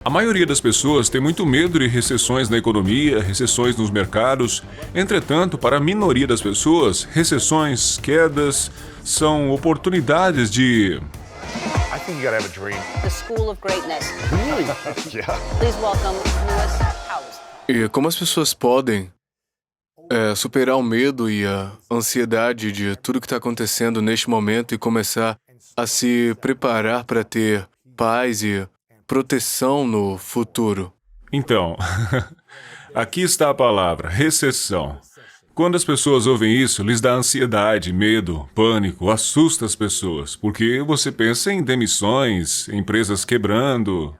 A maioria das pessoas tem muito medo de recessões na economia, recessões nos mercados. Entretanto, para a minoria das pessoas, recessões, quedas, são oportunidades de... I think you gotta have a dream. The School of Greatness. Really? Yeah. Please welcome Lewis Howes. E como as pessoas podem superar o medo e a ansiedade de tudo que está acontecendo neste momento e começar a se preparar para ter paz e proteção no futuro? Então, aqui está a palavra, recessão. Quando as pessoas ouvem isso, lhes dá ansiedade, medo, pânico, assusta as pessoas, porque você pensa em demissões, empresas quebrando.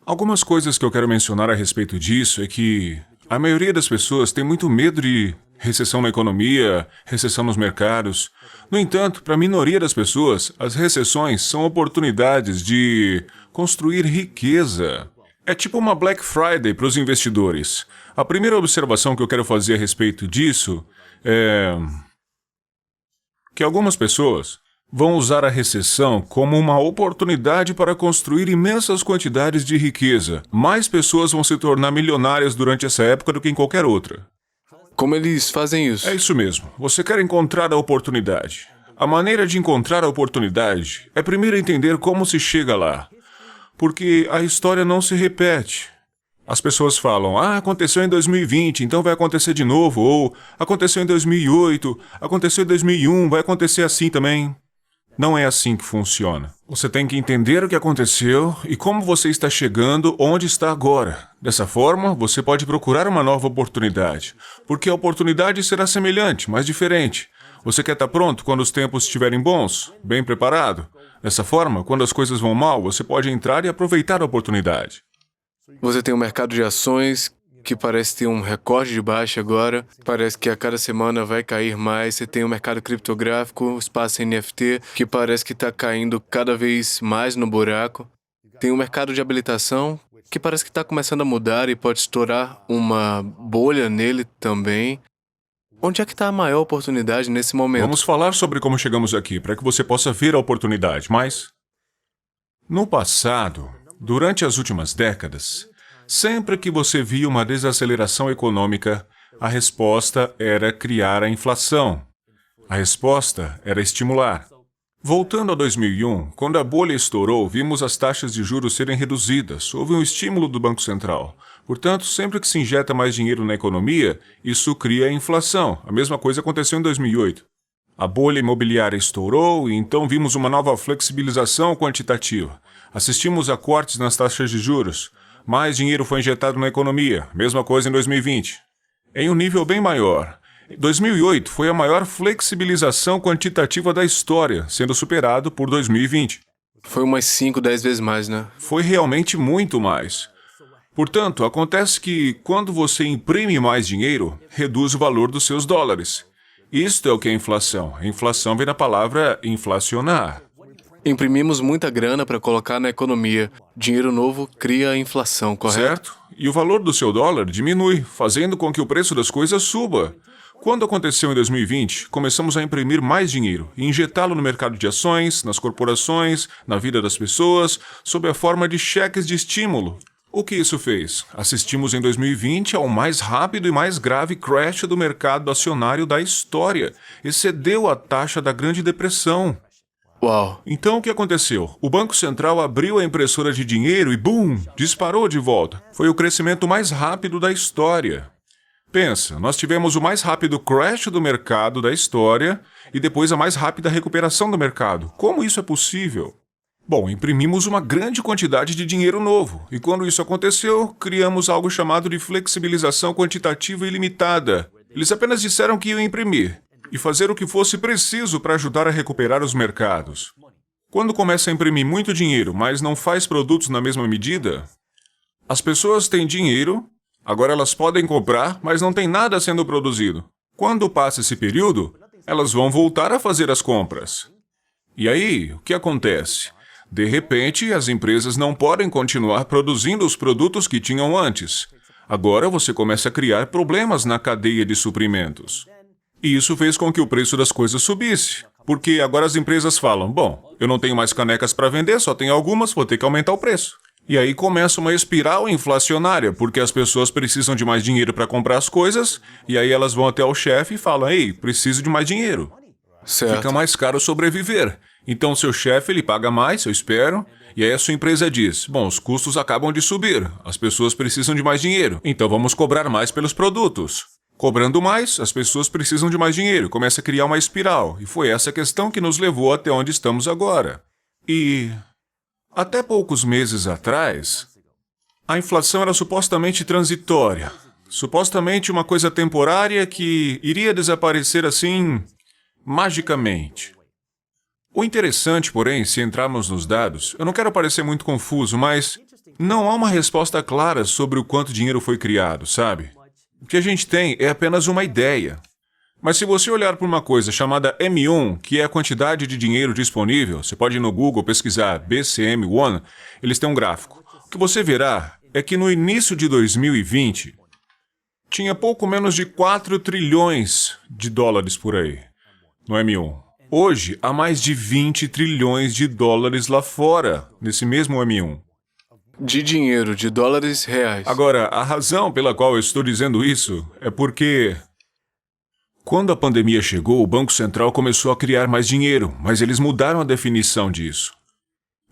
Algumas coisas que eu quero mencionar a respeito disso é que a maioria das pessoas tem muito medo de recessão na economia, recessão nos mercados. No entanto, para a minoria das pessoas, as recessões são oportunidades de construir riqueza. É tipo uma Black Friday para os investidores. A primeira observação que eu quero fazer a respeito disso é que algumas pessoas vão usar a recessão como uma oportunidade para construir imensas quantidades de riqueza. Mais pessoas vão se tornar milionárias durante essa época do que em qualquer outra. Como eles fazem isso? É isso mesmo. Você quer encontrar a oportunidade. A maneira de encontrar a oportunidade é primeiro entender como se chega lá. Porque a história não se repete. As pessoas falam, aconteceu em 2020, então vai acontecer de novo. Ou, aconteceu em 2008, aconteceu em 2001, vai acontecer assim também. Não é assim que funciona. Você tem que entender o que aconteceu e como você está chegando onde está agora. Dessa forma, você pode procurar uma nova oportunidade. Porque a oportunidade será semelhante, mas diferente. Você quer estar pronto quando os tempos estiverem bons? Bem preparado? Dessa forma, quando as coisas vão mal, você pode entrar e aproveitar a oportunidade. Você tem um mercado de ações que parece ter um recorde de baixa agora, parece que a cada semana vai cair mais. Você tem o mercado criptográfico, o espaço NFT, que parece que está caindo cada vez mais no buraco. Tem o mercado de habilitação, que parece que está começando a mudar e pode estourar uma bolha nele também. Onde é que está a maior oportunidade nesse momento? Vamos falar sobre como chegamos aqui, para que você possa ver a oportunidade, mas... No passado, durante as últimas décadas, sempre que você via uma desaceleração econômica, a resposta era criar a inflação. A resposta era estimular. Voltando a 2001, quando a bolha estourou, vimos as taxas de juros serem reduzidas. Houve um estímulo do Banco Central. Portanto, sempre que se injeta mais dinheiro na economia, isso cria a inflação. A mesma coisa aconteceu em 2008. A bolha imobiliária estourou e então vimos uma nova flexibilização quantitativa. Assistimos a cortes nas taxas de juros. Mais dinheiro foi injetado na economia. Mesma coisa em 2020. Em um nível bem maior. 2008 foi a maior flexibilização quantitativa da história, sendo superado por 2020. Foi umas 5, 10 vezes mais, né? Foi realmente muito mais. Portanto, acontece que quando você imprime mais dinheiro, reduz o valor dos seus dólares. Isto é o que é inflação. A inflação vem da palavra inflacionar. Imprimimos muita grana para colocar na economia. Dinheiro novo cria a inflação, correto? Certo? E o valor do seu dólar diminui, fazendo com que o preço das coisas suba. Quando aconteceu em 2020, começamos a imprimir mais dinheiro e injetá-lo no mercado de ações, nas corporações, na vida das pessoas, sob a forma de cheques de estímulo. O que isso fez? Assistimos em 2020 ao mais rápido e mais grave crash do mercado acionário da história. Excedeu a taxa da Grande Depressão. Uau! Então o que aconteceu? O Banco Central abriu a impressora de dinheiro e, boom, disparou de volta. Foi o crescimento mais rápido da história. Pensa, nós tivemos o mais rápido crash do mercado da história e depois a mais rápida recuperação do mercado. Como isso é possível? Bom, imprimimos uma grande quantidade de dinheiro novo, e quando isso aconteceu, criamos algo chamado de flexibilização quantitativa ilimitada. Eles apenas disseram que iam imprimir e fazer o que fosse preciso para ajudar a recuperar os mercados. Quando começa a imprimir muito dinheiro, mas não faz produtos na mesma medida, as pessoas têm dinheiro, agora elas podem comprar, mas não tem nada sendo produzido. Quando passa esse período, elas vão voltar a fazer as compras. E aí, o que acontece? De repente, as empresas não podem continuar produzindo os produtos que tinham antes. Agora você começa a criar problemas na cadeia de suprimentos. E isso fez com que o preço das coisas subisse. Porque agora as empresas falam, bom, eu não tenho mais canecas para vender, só tenho algumas, vou ter que aumentar o preço. E aí começa uma espiral inflacionária, porque as pessoas precisam de mais dinheiro para comprar as coisas, e aí elas vão até o chefe e falam: ei, preciso de mais dinheiro. Certo. Fica mais caro sobreviver. Então seu chefe ele paga mais, eu espero, e aí a sua empresa diz: bom, os custos acabam de subir, as pessoas precisam de mais dinheiro, então vamos cobrar mais pelos produtos. Cobrando mais, as pessoas precisam de mais dinheiro, começa a criar uma espiral, e foi essa questão que nos levou até onde estamos agora. E até poucos meses atrás, a inflação era supostamente transitória, supostamente uma coisa temporária que iria desaparecer assim, magicamente. O interessante, porém, se entrarmos nos dados, eu não quero parecer muito confuso, mas não há uma resposta clara sobre o quanto dinheiro foi criado, sabe? O que a gente tem é apenas uma ideia. Mas se você olhar para uma coisa chamada M1, que é a quantidade de dinheiro disponível, você pode ir no Google pesquisar BCM1, eles têm um gráfico. O que você verá é que no início de 2020, tinha pouco menos de 4 trilhões de dólares por aí, no M1. Hoje, há mais de 20 trilhões de dólares lá fora, nesse mesmo M1. De dinheiro, de dólares reais. Agora, a razão pela qual eu estou dizendo isso é porque quando a pandemia chegou, o Banco Central começou a criar mais dinheiro, mas eles mudaram a definição disso.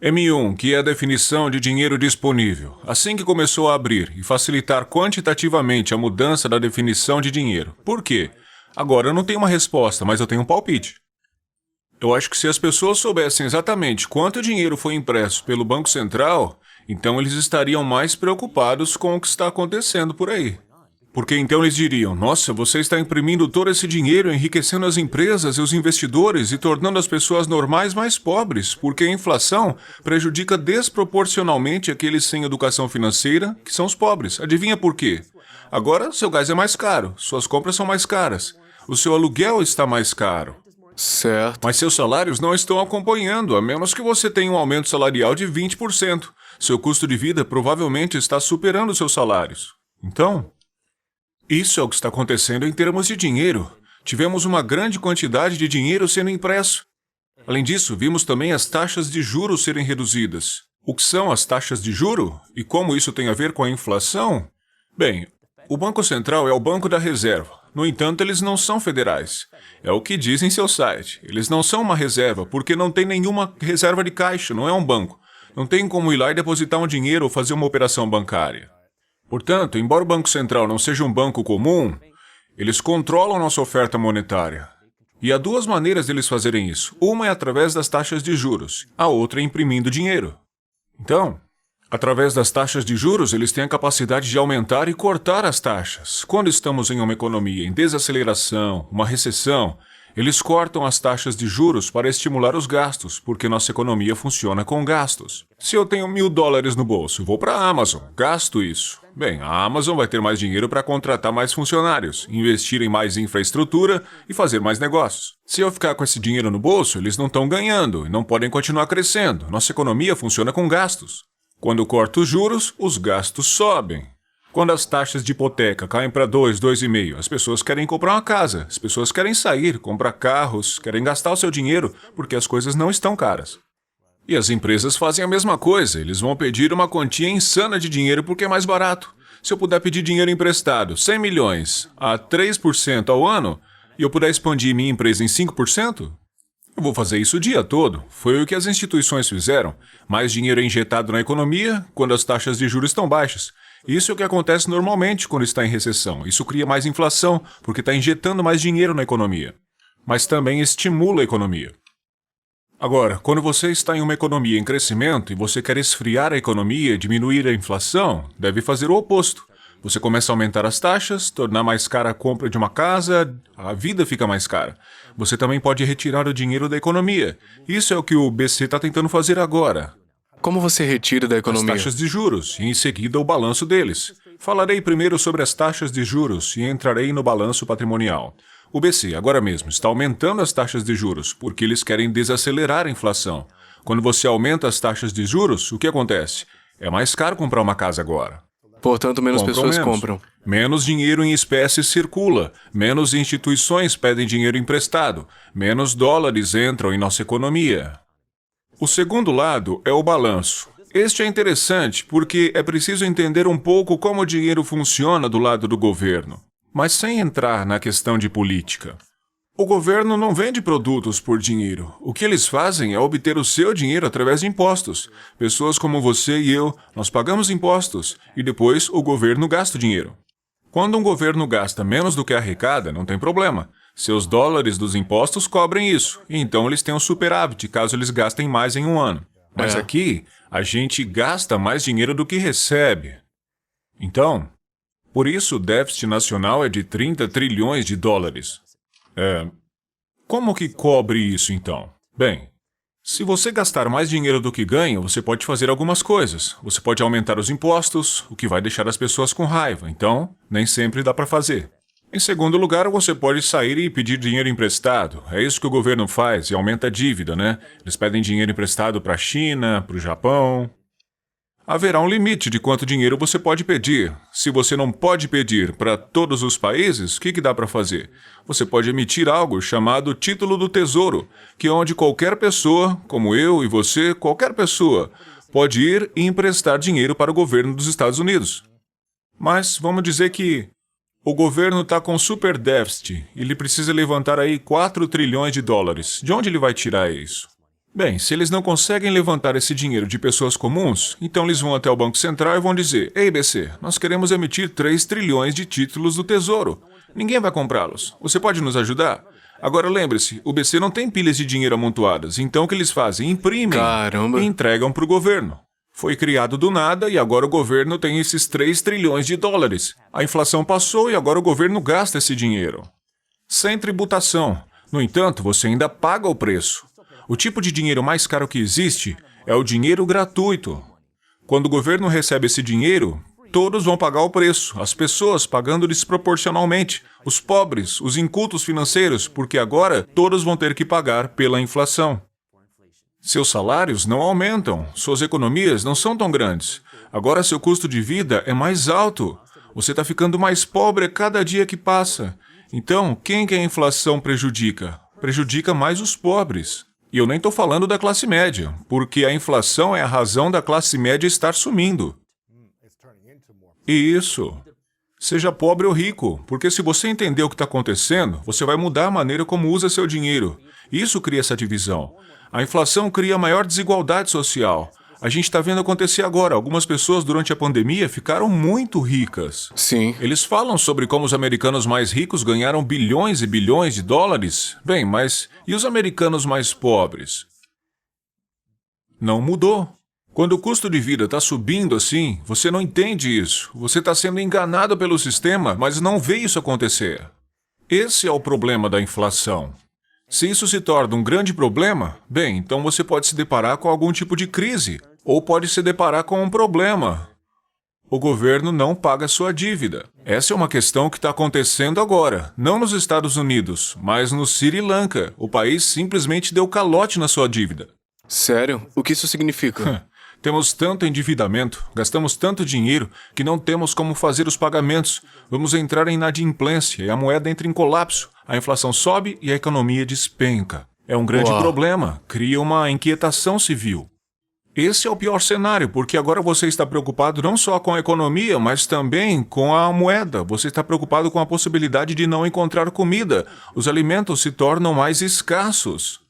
M1, que é a definição de dinheiro disponível, assim que começou a abrir e facilitar quantitativamente a mudança da definição de dinheiro. Por quê? Agora eu não tenho uma resposta, mas eu tenho um palpite. Eu acho que se as pessoas soubessem exatamente quanto dinheiro foi impresso pelo Banco Central, então eles estariam mais preocupados com o que está acontecendo por aí. Porque então eles diriam: nossa, você está imprimindo todo esse dinheiro, enriquecendo as empresas e os investidores e tornando as pessoas normais mais pobres, porque a inflação prejudica desproporcionalmente aqueles sem educação financeira, que são os pobres. Adivinha por quê? Agora seu gás é mais caro, suas compras são mais caras, o seu aluguel está mais caro. Certo. Mas seus salários não estão acompanhando, a menos que você tenha um aumento salarial de 20%. Seu custo de vida provavelmente está superando seus salários. Então, isso é o que está acontecendo em termos de dinheiro. Tivemos uma grande quantidade de dinheiro sendo impresso. Além disso, vimos também as taxas de juros serem reduzidas. O que são as taxas de juro? E como isso tem a ver com a inflação? Bem, o Banco Central é o Banco da Reserva. No entanto, eles não são federais. É o que diz em seu site. Eles não são uma reserva, porque não tem nenhuma reserva de caixa, não é um banco. Não tem como ir lá e depositar um dinheiro ou fazer uma operação bancária. Portanto, embora o Banco Central não seja um banco comum, eles controlam nossa oferta monetária. E há duas maneiras deles fazerem isso. Uma é através das taxas de juros, a outra é imprimindo dinheiro. Então, através das taxas de juros, eles têm a capacidade de aumentar e cortar as taxas. Quando estamos em uma economia em desaceleração, uma recessão, eles cortam as taxas de juros para estimular os gastos, porque nossa economia funciona com gastos. Se eu tenho $1.000 no bolso, vou para a Amazon, gasto isso. Bem, a Amazon vai ter mais dinheiro para contratar mais funcionários, investir em mais infraestrutura e fazer mais negócios. Se eu ficar com esse dinheiro no bolso, eles não estão ganhando e não podem continuar crescendo. Nossa economia funciona com gastos. Quando eu corto os juros, os gastos sobem. Quando as taxas de hipoteca caem para 2, 2,5, as pessoas querem comprar uma casa, as pessoas querem sair, comprar carros, querem gastar o seu dinheiro porque as coisas não estão caras. E as empresas fazem a mesma coisa, eles vão pedir uma quantia insana de dinheiro porque é mais barato. Se eu puder pedir dinheiro emprestado, 100 milhões a 3% ao ano, e eu puder expandir minha empresa em 5%, eu vou fazer isso o dia todo. Foi o que as instituições fizeram. Mais dinheiro é injetado na economia quando as taxas de juros estão baixas. Isso é o que acontece normalmente quando está em recessão. Isso cria mais inflação, porque está injetando mais dinheiro na economia. Mas também estimula a economia. Agora, quando você está em uma economia em crescimento e você quer esfriar a economia, diminuir a inflação, deve fazer o oposto. Você começa a aumentar as taxas, tornar mais cara a compra de uma casa, a vida fica mais cara. Você também pode retirar o dinheiro da economia. Isso é o que o BC está tentando fazer agora. Como você retira da economia? As taxas de juros, e em seguida o balanço deles. Falarei primeiro sobre as taxas de juros e entrarei no balanço patrimonial. O BC, agora mesmo, está aumentando as taxas de juros, porque eles querem desacelerar a inflação. Quando você aumenta as taxas de juros, o que acontece? É mais caro comprar uma casa agora. Portanto, menos pessoas compram. Menos dinheiro em espécie circula, menos instituições pedem dinheiro emprestado, menos dólares entram em nossa economia. O segundo lado é o balanço. Este é interessante porque é preciso entender um pouco como o dinheiro funciona do lado do governo, mas sem entrar na questão de política. O governo não vende produtos por dinheiro. O que eles fazem é obter o seu dinheiro através de impostos. Pessoas como você e eu, nós pagamos impostos e depois o governo gasta o dinheiro. Quando um governo gasta menos do que arrecada, não tem problema. Seus dólares dos impostos cobrem isso, e então eles têm um superávit caso eles gastem mais em um ano. Mas aqui, a gente gasta mais dinheiro do que recebe. Então, por isso o déficit nacional é de 30 trilhões de dólares. Como que cobre isso então? Bem, se você gastar mais dinheiro do que ganha, você pode fazer algumas coisas. Você pode aumentar os impostos, o que vai deixar as pessoas com raiva. Então, nem sempre dá para fazer. Em segundo lugar, você pode sair e pedir dinheiro emprestado. É isso que o governo faz e aumenta a dívida, né? Eles pedem dinheiro emprestado para a China, para o Japão. Haverá um limite de quanto dinheiro você pode pedir. Se você não pode pedir para todos os países, o que dá para fazer? Você pode emitir algo chamado Título do Tesouro, que é onde qualquer pessoa, como eu e você, qualquer pessoa, pode ir e emprestar dinheiro para o governo dos Estados Unidos. Mas vamos dizer que o governo está com super déficit e ele precisa levantar aí 4 trilhões de dólares. De onde ele vai tirar isso? Bem, se eles não conseguem levantar esse dinheiro de pessoas comuns, então eles vão até o Banco Central e vão dizer: Ei, BC, nós queremos emitir 3 trilhões de títulos do Tesouro. Ninguém vai comprá-los. Você pode nos ajudar? Agora lembre-se, o BC não tem pilhas de dinheiro amontoadas, então o que eles fazem? Imprimem e entregam para o governo. Foi criado do nada e agora o governo tem esses 3 trilhões de dólares. A inflação passou e agora o governo gasta esse dinheiro. Sem tributação. No entanto, você ainda paga o preço. O tipo de dinheiro mais caro que existe é o dinheiro gratuito. Quando o governo recebe esse dinheiro, todos vão pagar o preço, as pessoas pagando desproporcionalmente, os pobres, os incultos financeiros, porque agora todos vão ter que pagar pela inflação. Seus salários não aumentam, suas economias não são tão grandes. Agora seu custo de vida é mais alto. Você está ficando mais pobre a cada dia que passa. Então, quem que a inflação prejudica? Prejudica mais os pobres. E eu nem estou falando da classe média, porque a inflação é a razão da classe média estar sumindo. E isso. Seja pobre ou rico, porque se você entender o que está acontecendo, você vai mudar a maneira como usa seu dinheiro. Isso cria essa divisão. A inflação cria maior desigualdade social. A gente está vendo acontecer agora. Algumas pessoas durante a pandemia ficaram muito ricas. Sim. Eles falam sobre como os americanos mais ricos ganharam bilhões e bilhões de dólares. Bem, mas e os americanos mais pobres? Não mudou. Quando o custo de vida está subindo assim, você não entende isso. Você está sendo enganado pelo sistema, mas não vê isso acontecer. Esse é o problema da inflação. Se isso se torna um grande problema, bem, então você pode se deparar com algum tipo de crise, ou pode se deparar com um problema. O governo não paga sua dívida. Essa é uma questão que está acontecendo agora, não nos Estados Unidos, mas no Sri Lanka. O país simplesmente deu calote na sua dívida. Sério? O que isso significa? Temos tanto endividamento, gastamos tanto dinheiro que não temos como fazer os pagamentos. Vamos entrar em inadimplência e a moeda entra em colapso. A inflação sobe e a economia despenca. É um grande problema, cria uma inquietação civil. Esse é o pior cenário, porque agora você está preocupado não só com a economia, mas também com a moeda. Você está preocupado com a possibilidade de não encontrar comida. Os alimentos se tornam mais escassos.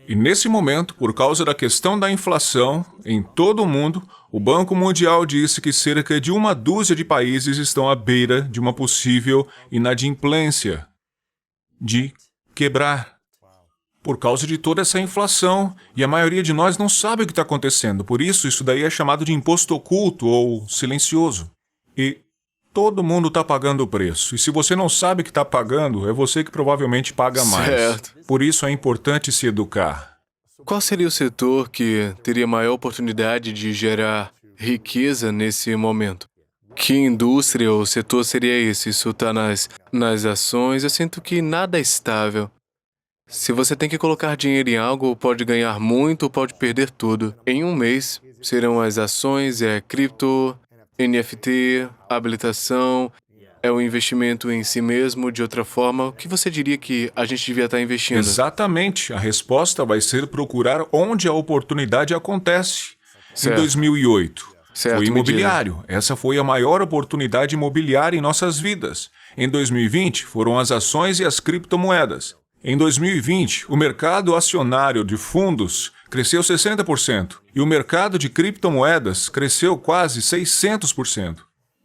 E nesse momento, por causa da questão da inflação, em todo o mundo, o Banco Mundial disse que cerca de 1/2 de países estão à beira de uma possível inadimplência, de quebrar. Por causa de toda essa inflação, e a maioria de nós não sabe o que está acontecendo, por isso daí é chamado de imposto oculto ou silencioso. E todo mundo está pagando o preço, e se você não sabe que está pagando, é você que provavelmente paga mais. Certo. Por isso é importante se educar. Qual seria o setor que teria maior oportunidade de gerar riqueza nesse momento? Que indústria ou setor seria esse? Isso está nas ações. Eu sinto que nada é estável. Se você tem que colocar dinheiro em algo, pode ganhar muito ou pode perder tudo. Em um mês, serão as ações, cripto, NFT, habilitação, é o investimento em si mesmo. De outra forma, o que você diria que a gente devia estar investindo? Exatamente. A resposta vai ser procurar onde a oportunidade acontece. Certo. Em 2008, Certo, foi me imobiliário. Essa foi a maior oportunidade imobiliária em nossas vidas. Em 2020, foram as ações e as criptomoedas. Em 2020, o mercado acionário de fundos cresceu 60% e o mercado de criptomoedas cresceu quase 600%.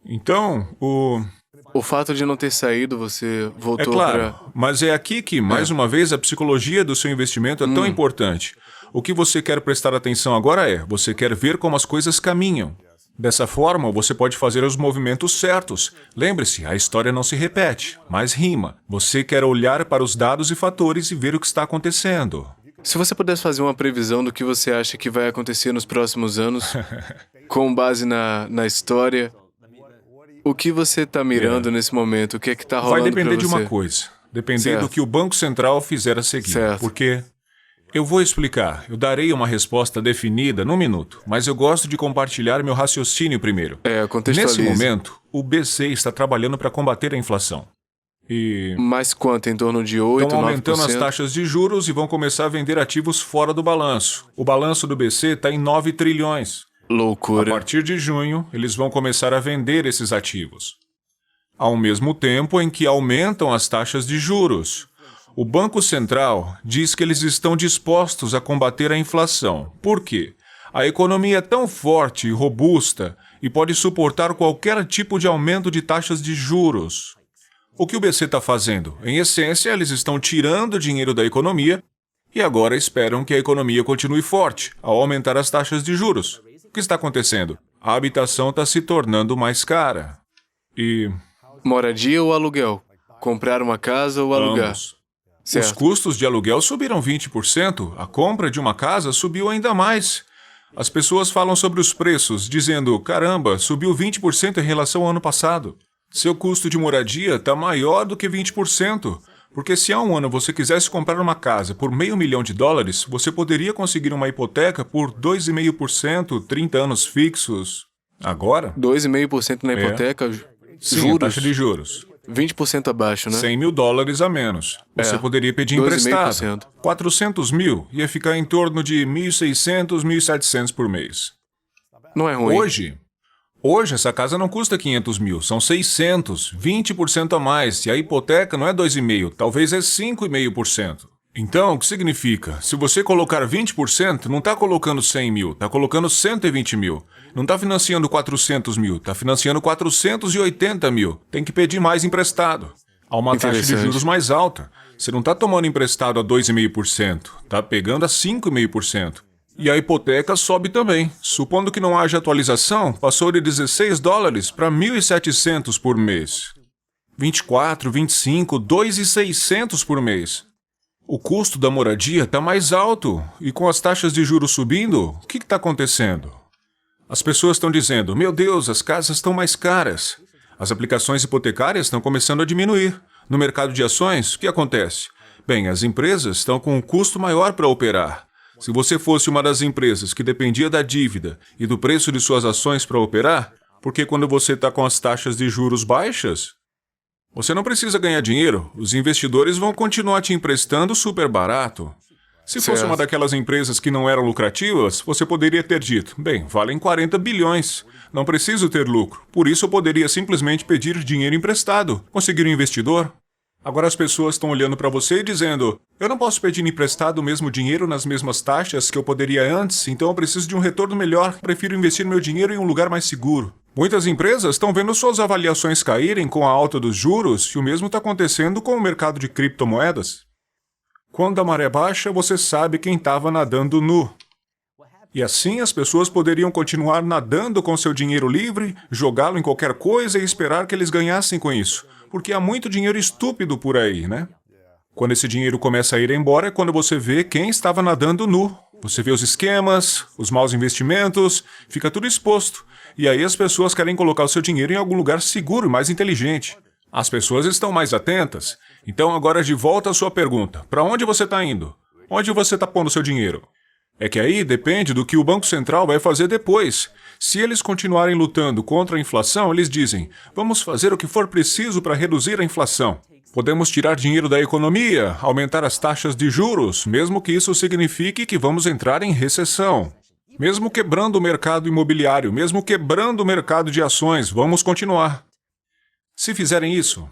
Então, O fato de não ter saído, você é voltou claro, para... mas é aqui que, mais uma vez, a psicologia do seu investimento é tão importante. O que você quer prestar atenção agora é, você quer ver como as coisas caminham. Dessa forma, você pode fazer os movimentos certos. Lembre-se, a história não se repete, mas rima. Você quer olhar para os dados e fatores e ver o que está acontecendo. Se você pudesse fazer uma previsão do que você acha que vai acontecer nos próximos anos, com base na história, o que você está mirando nesse momento? O que é que está rolando Vai para depender de uma você? coisa. Depender Certo. do que o Banco Central fizer a seguir. Certo. Porque eu vou explicar. Eu darei uma resposta definida num minuto, mas eu gosto de compartilhar meu raciocínio primeiro. Contextualize. Nesse momento, o BC está trabalhando para combater a inflação. E Mais quanto? Em torno de 8, estão 9%? aumentando as taxas de juros e vão começar a vender ativos fora do balanço. O balanço do BC está em 9 trilhões. A Loucura. partir de junho, eles vão começar a vender esses ativos. Ao mesmo tempo em que aumentam as taxas de juros. O Banco Central diz que eles estão dispostos a combater a inflação. Por quê? A economia é tão forte e robusta e pode suportar qualquer tipo de aumento de taxas de juros. O que o BC está fazendo? Em essência, eles estão tirando dinheiro da economia e agora esperam que a economia continue forte ao aumentar as taxas de juros. O que está acontecendo? A habitação está se tornando mais cara. E Moradia ou aluguel? Comprar uma casa ou alugar? ambos. Os Certo. custos de aluguel subiram 20%, a compra de uma casa subiu ainda mais. As pessoas falam sobre os preços, dizendo, caramba, subiu 20% em relação ao ano passado. Seu custo de moradia está maior do que 20%, porque se há um ano você quisesse comprar uma casa por $500 mil, você poderia conseguir uma hipoteca por 2,5%, 30 anos fixos. Agora, 2,5% na hipoteca, sim, a juros, taxa de juros. 20% abaixo, né? $100 mil a menos. Você poderia pedir 2,5%. emprestado. 400 mil ia ficar em torno de 1.600, 1.700 por mês. Não é ruim. Hoje essa casa não custa 500 mil, são 600, 20% a mais. E a hipoteca não é 2,5%, talvez é 5,5%. Então, o que significa? Se você colocar 20%, não está colocando 100 mil, está colocando 120 mil. Não está financiando 400 mil, está financiando 480 mil. Tem que pedir mais emprestado. Há uma taxa de Interessante. juros mais alta. Você não está tomando emprestado a 2,5%, está pegando a 5,5%. E a hipoteca sobe também. Supondo que não haja atualização, passou de $16 para 1.700 por mês. 24, 25, 2.600 por mês. O custo da moradia está mais alto. E com as taxas de juros subindo, o que está acontecendo? As pessoas estão dizendo, meu Deus, as casas estão mais caras. As aplicações hipotecárias estão começando a diminuir. No mercado de ações, o que acontece? Bem, as empresas estão com um custo maior para operar. Se você fosse uma das empresas que dependia da dívida e do preço de suas ações para operar, porque quando você está com as taxas de juros baixas, você não precisa ganhar dinheiro, os investidores vão continuar te emprestando super barato. Se fosse Certo. uma daquelas empresas que não eram lucrativas, você poderia ter dito, bem, valem 40 bilhões, não preciso ter lucro, por isso eu poderia simplesmente pedir dinheiro emprestado, conseguir um investidor. Agora as pessoas estão olhando para você e dizendo, eu não posso pedir emprestado o mesmo dinheiro nas mesmas taxas que eu poderia antes, então eu preciso de um retorno melhor, prefiro investir meu dinheiro em um lugar mais seguro. Muitas empresas estão vendo suas avaliações caírem com a alta dos juros e o mesmo está acontecendo com o mercado de criptomoedas. Quando a maré baixa, você sabe quem estava nadando nu. E assim as pessoas poderiam continuar nadando com seu dinheiro livre, jogá-lo em qualquer coisa e esperar que eles ganhassem com isso. Porque há muito dinheiro estúpido por aí, né? Quando esse dinheiro começa a ir embora é quando você vê quem estava nadando nu. Você vê os esquemas, os maus investimentos, fica tudo exposto. E aí as pessoas querem colocar o seu dinheiro em algum lugar seguro e mais inteligente. As pessoas estão mais atentas. Então agora de volta à sua pergunta. Para onde você está indo? Onde você está pondo seu dinheiro? É que aí depende do que o Banco Central vai fazer depois. Se eles continuarem lutando contra a inflação, eles dizem, vamos fazer o que for preciso para reduzir a inflação. Podemos tirar dinheiro da economia, aumentar as taxas de juros, mesmo que isso signifique que vamos entrar em recessão. Mesmo quebrando o mercado imobiliário, mesmo quebrando o mercado de ações, vamos continuar. Se fizerem isso,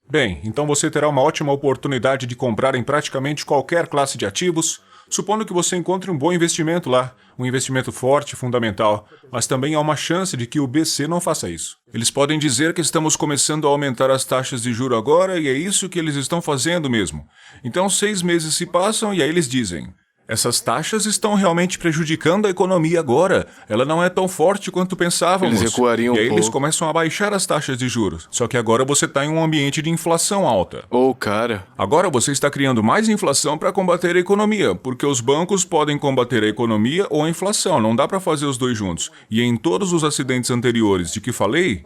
bem, então você terá uma ótima oportunidade de comprar em praticamente qualquer classe de ativos, supondo que você encontre um bom investimento lá, um investimento forte, fundamental, mas também há uma chance de que o BC não faça isso. Eles podem dizer que estamos começando a aumentar as taxas de juro agora e é isso que eles estão fazendo mesmo. Então 6 meses se passam e aí eles dizem: essas taxas estão realmente prejudicando a economia agora. Ela não é tão forte quanto pensávamos. Eles recuariam e aí um eles pouco. começam a baixar as taxas de juros. Só que agora você está em um ambiente de inflação alta. Cara, Agora você está criando mais inflação para combater a economia, porque os bancos podem combater a economia ou a inflação, não dá para fazer os dois juntos. E em todos os acidentes anteriores de que falei,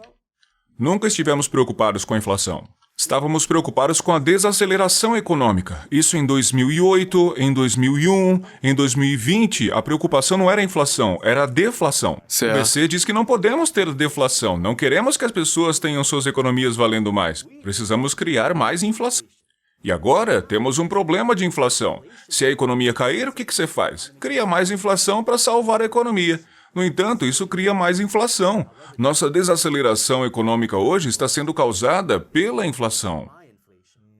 nunca estivemos preocupados com a inflação. Estávamos preocupados com a desaceleração econômica. Isso em 2008, em 2001, em 2020, a preocupação não era a inflação, era a deflação. Certo. O BC diz que não podemos ter deflação, não queremos que as pessoas tenham suas economias valendo mais. Precisamos criar mais inflação. E agora temos um problema de inflação. Se a economia cair, o que você faz? Cria mais inflação para salvar a economia. No entanto, isso cria mais inflação. Nossa desaceleração econômica hoje está sendo causada pela inflação.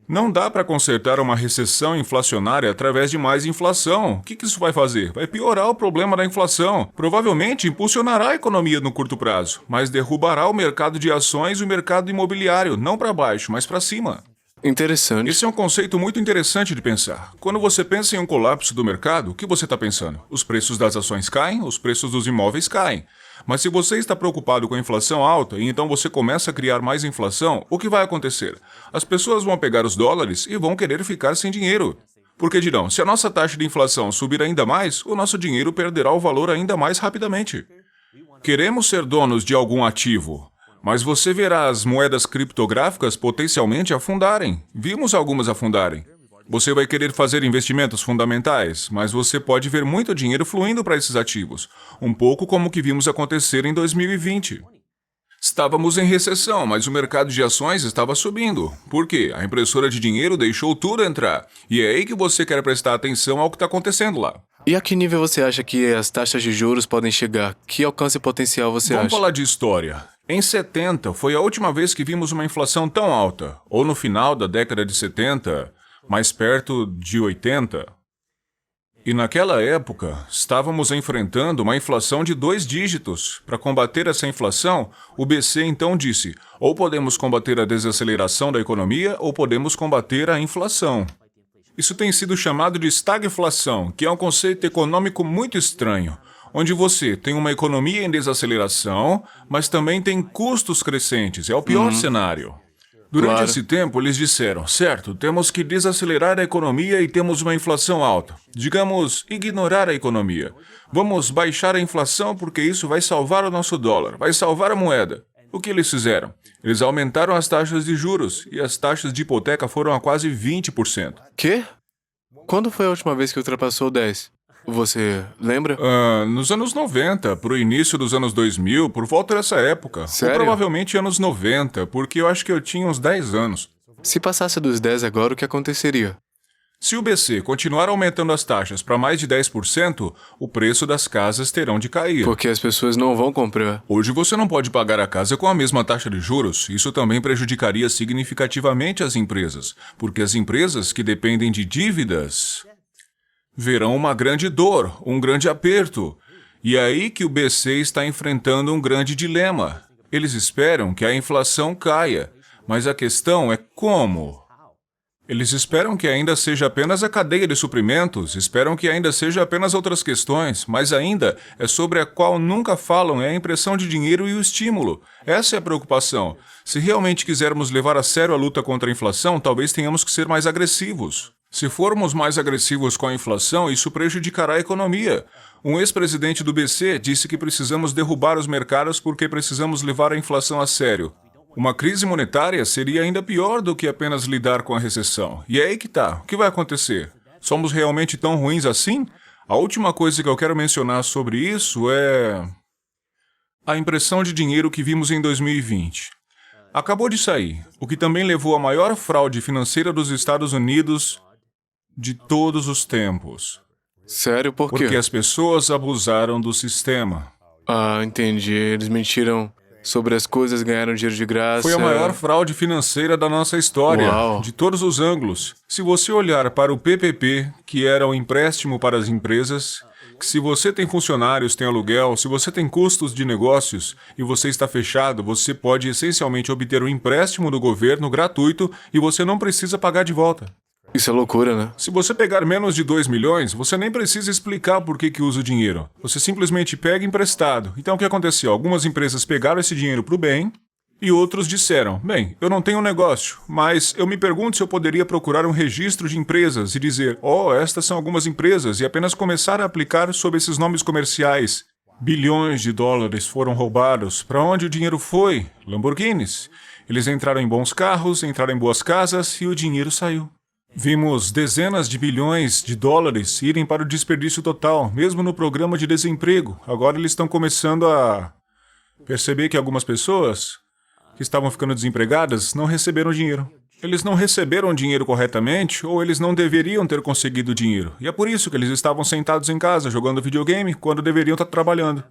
Não dá para consertar uma recessão inflacionária através de mais inflação. O que isso vai fazer? Vai piorar o problema da inflação. Provavelmente impulsionará a economia no curto prazo, mas derrubará o mercado de ações e o mercado imobiliário, não para baixo, mas para cima. interessante. Esse é um conceito muito interessante de pensar. Quando você pensa em um colapso do mercado, o que você está pensando? Os preços das ações caem, os preços dos imóveis caem. Mas se você está preocupado com a inflação alta e então você começa a criar mais inflação, o que vai acontecer? As pessoas vão pegar os dólares e vão querer ficar sem dinheiro. Porque dirão, se a nossa taxa de inflação subir ainda mais, o nosso dinheiro perderá o valor ainda mais rapidamente. Queremos ser donos de algum ativo. Mas você verá as moedas criptográficas potencialmente afundarem. Vimos algumas afundarem. Você vai querer fazer investimentos fundamentais, mas você pode ver muito dinheiro fluindo para esses ativos. Um pouco como o que vimos acontecer em 2020. Estávamos em recessão, mas o mercado de ações estava subindo. Por quê? A impressora de dinheiro deixou tudo entrar. E é aí que você quer prestar atenção ao que está acontecendo lá. E a que nível você acha que as taxas de juros podem chegar? Que alcance potencial você Vamos acha? falar de história. Em 70, foi a última vez que vimos uma inflação tão alta. Ou no final da década de 70, mais perto de 80. E naquela época, estávamos enfrentando uma inflação de 2 dígitos. Para combater essa inflação, o BC então disse, ou podemos combater a desaceleração da economia, ou podemos combater a inflação. Isso tem sido chamado de estagflação, que é um conceito econômico muito estranho, onde você tem uma economia em desaceleração, mas também tem custos crescentes. É o pior cenário. Durante Claro. esse tempo, eles disseram, certo, temos que desacelerar a economia e temos uma inflação alta. Digamos, ignorar a economia. Vamos baixar a inflação porque isso vai salvar o nosso dólar, vai salvar a moeda. O que eles fizeram? Eles aumentaram as taxas de juros e as taxas de hipoteca foram a quase 20%. Quê? Quando foi a última vez que ultrapassou 10? Você lembra? Nos anos 90, pro início dos anos 2000, por volta dessa época. Sério? Ou provavelmente anos 90, porque eu acho que eu tinha uns 10 anos. Se passasse dos 10 agora, o que aconteceria? Se o BC continuar aumentando as taxas para mais de 10%, o preço das casas terão de cair. Porque as pessoas não vão comprar. Hoje você não pode pagar a casa com a mesma taxa de juros. Isso também prejudicaria significativamente as empresas, porque as empresas que dependem de dívidas verão uma grande dor, um grande aperto. E é aí que o BC está enfrentando um grande dilema. Eles esperam que a inflação caia, mas a questão é como? Eles esperam que ainda seja apenas a cadeia de suprimentos, esperam que ainda seja apenas outras questões, mas ainda é sobre a qual nunca falam é a impressão de dinheiro e o estímulo. Essa é a preocupação. Se realmente quisermos levar a sério a luta contra a inflação, talvez tenhamos que ser mais agressivos. Se formos mais agressivos com a inflação, isso prejudicará a economia. Um ex-presidente do BC disse que precisamos derrubar os mercados porque precisamos levar a inflação a sério. Uma crise monetária seria ainda pior do que apenas lidar com a recessão. E é aí que tá. O que vai acontecer? Somos realmente tão ruins assim? A última coisa que eu quero mencionar sobre isso é a impressão de dinheiro que vimos em 2020. Acabou de sair, o que também levou à maior fraude financeira dos Estados Unidos de todos os tempos. Sério? Por quê? Porque as pessoas abusaram do sistema. Ah, entendi. Eles mentiram sobre as coisas, ganharam dinheiro de graça. Foi a maior fraude financeira da nossa história, Uau. de todos os ângulos. Se você olhar para o PPP, que era o empréstimo para as empresas, que se você tem funcionários, tem aluguel, se você tem custos de negócios e você está fechado, você pode essencialmente obter um empréstimo do governo gratuito e você não precisa pagar de volta. Isso é loucura, né? Se você pegar menos de 2 milhões, você nem precisa explicar por que usa o dinheiro. Você simplesmente pega emprestado. Então o que aconteceu? Algumas empresas pegaram esse dinheiro para o bem e outros disseram, bem, eu não tenho um negócio, mas eu me pergunto se eu poderia procurar um registro de empresas e dizer, estas são algumas empresas e apenas começar a aplicar sob esses nomes comerciais. Bilhões de dólares foram roubados. Para onde o dinheiro foi? Lamborghinis. Eles entraram em bons carros, entraram em boas casas e o dinheiro saiu. Vimos dezenas de bilhões de dólares irem para o desperdício total, mesmo no programa de desemprego. Agora eles estão começando a perceber que algumas pessoas que estavam ficando desempregadas não receberam dinheiro. Eles não receberam dinheiro corretamente ou eles não deveriam ter conseguido dinheiro. E é por isso que eles estavam sentados em casa jogando videogame quando deveriam estar trabalhando.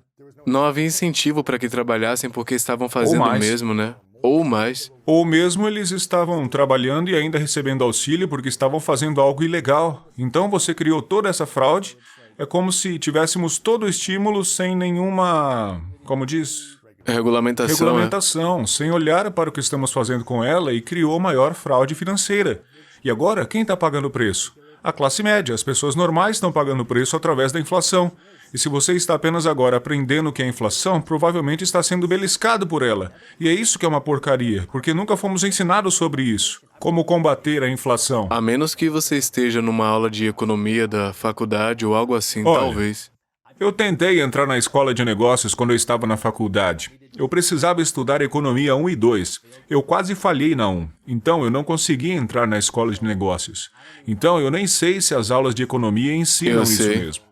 Não havia incentivo para que trabalhassem porque estavam fazendo mais. mesmo, né? Ou mais. Ou mesmo eles estavam trabalhando e ainda recebendo auxílio porque estavam fazendo algo ilegal. Então você criou toda essa fraude. É como se tivéssemos todo o estímulo sem nenhuma, como diz, regulamentação, sem olhar para o que estamos fazendo com ela e criou maior fraude financeira. E agora, quem está pagando o preço? A classe média, as pessoas normais estão pagando o preço através da inflação. E se você está apenas agora aprendendo o que é inflação, provavelmente está sendo beliscado por ela. E é isso que é uma porcaria, porque nunca fomos ensinados sobre isso. Como combater a inflação. A menos que você esteja numa aula de economia da faculdade ou algo assim, Olha, talvez. Eu tentei entrar na escola de negócios quando eu estava na faculdade. Eu precisava estudar economia 1 e 2. Eu quase falhei na 1. Então eu não consegui entrar na escola de negócios. Então eu nem sei se as aulas de economia ensinam isso mesmo.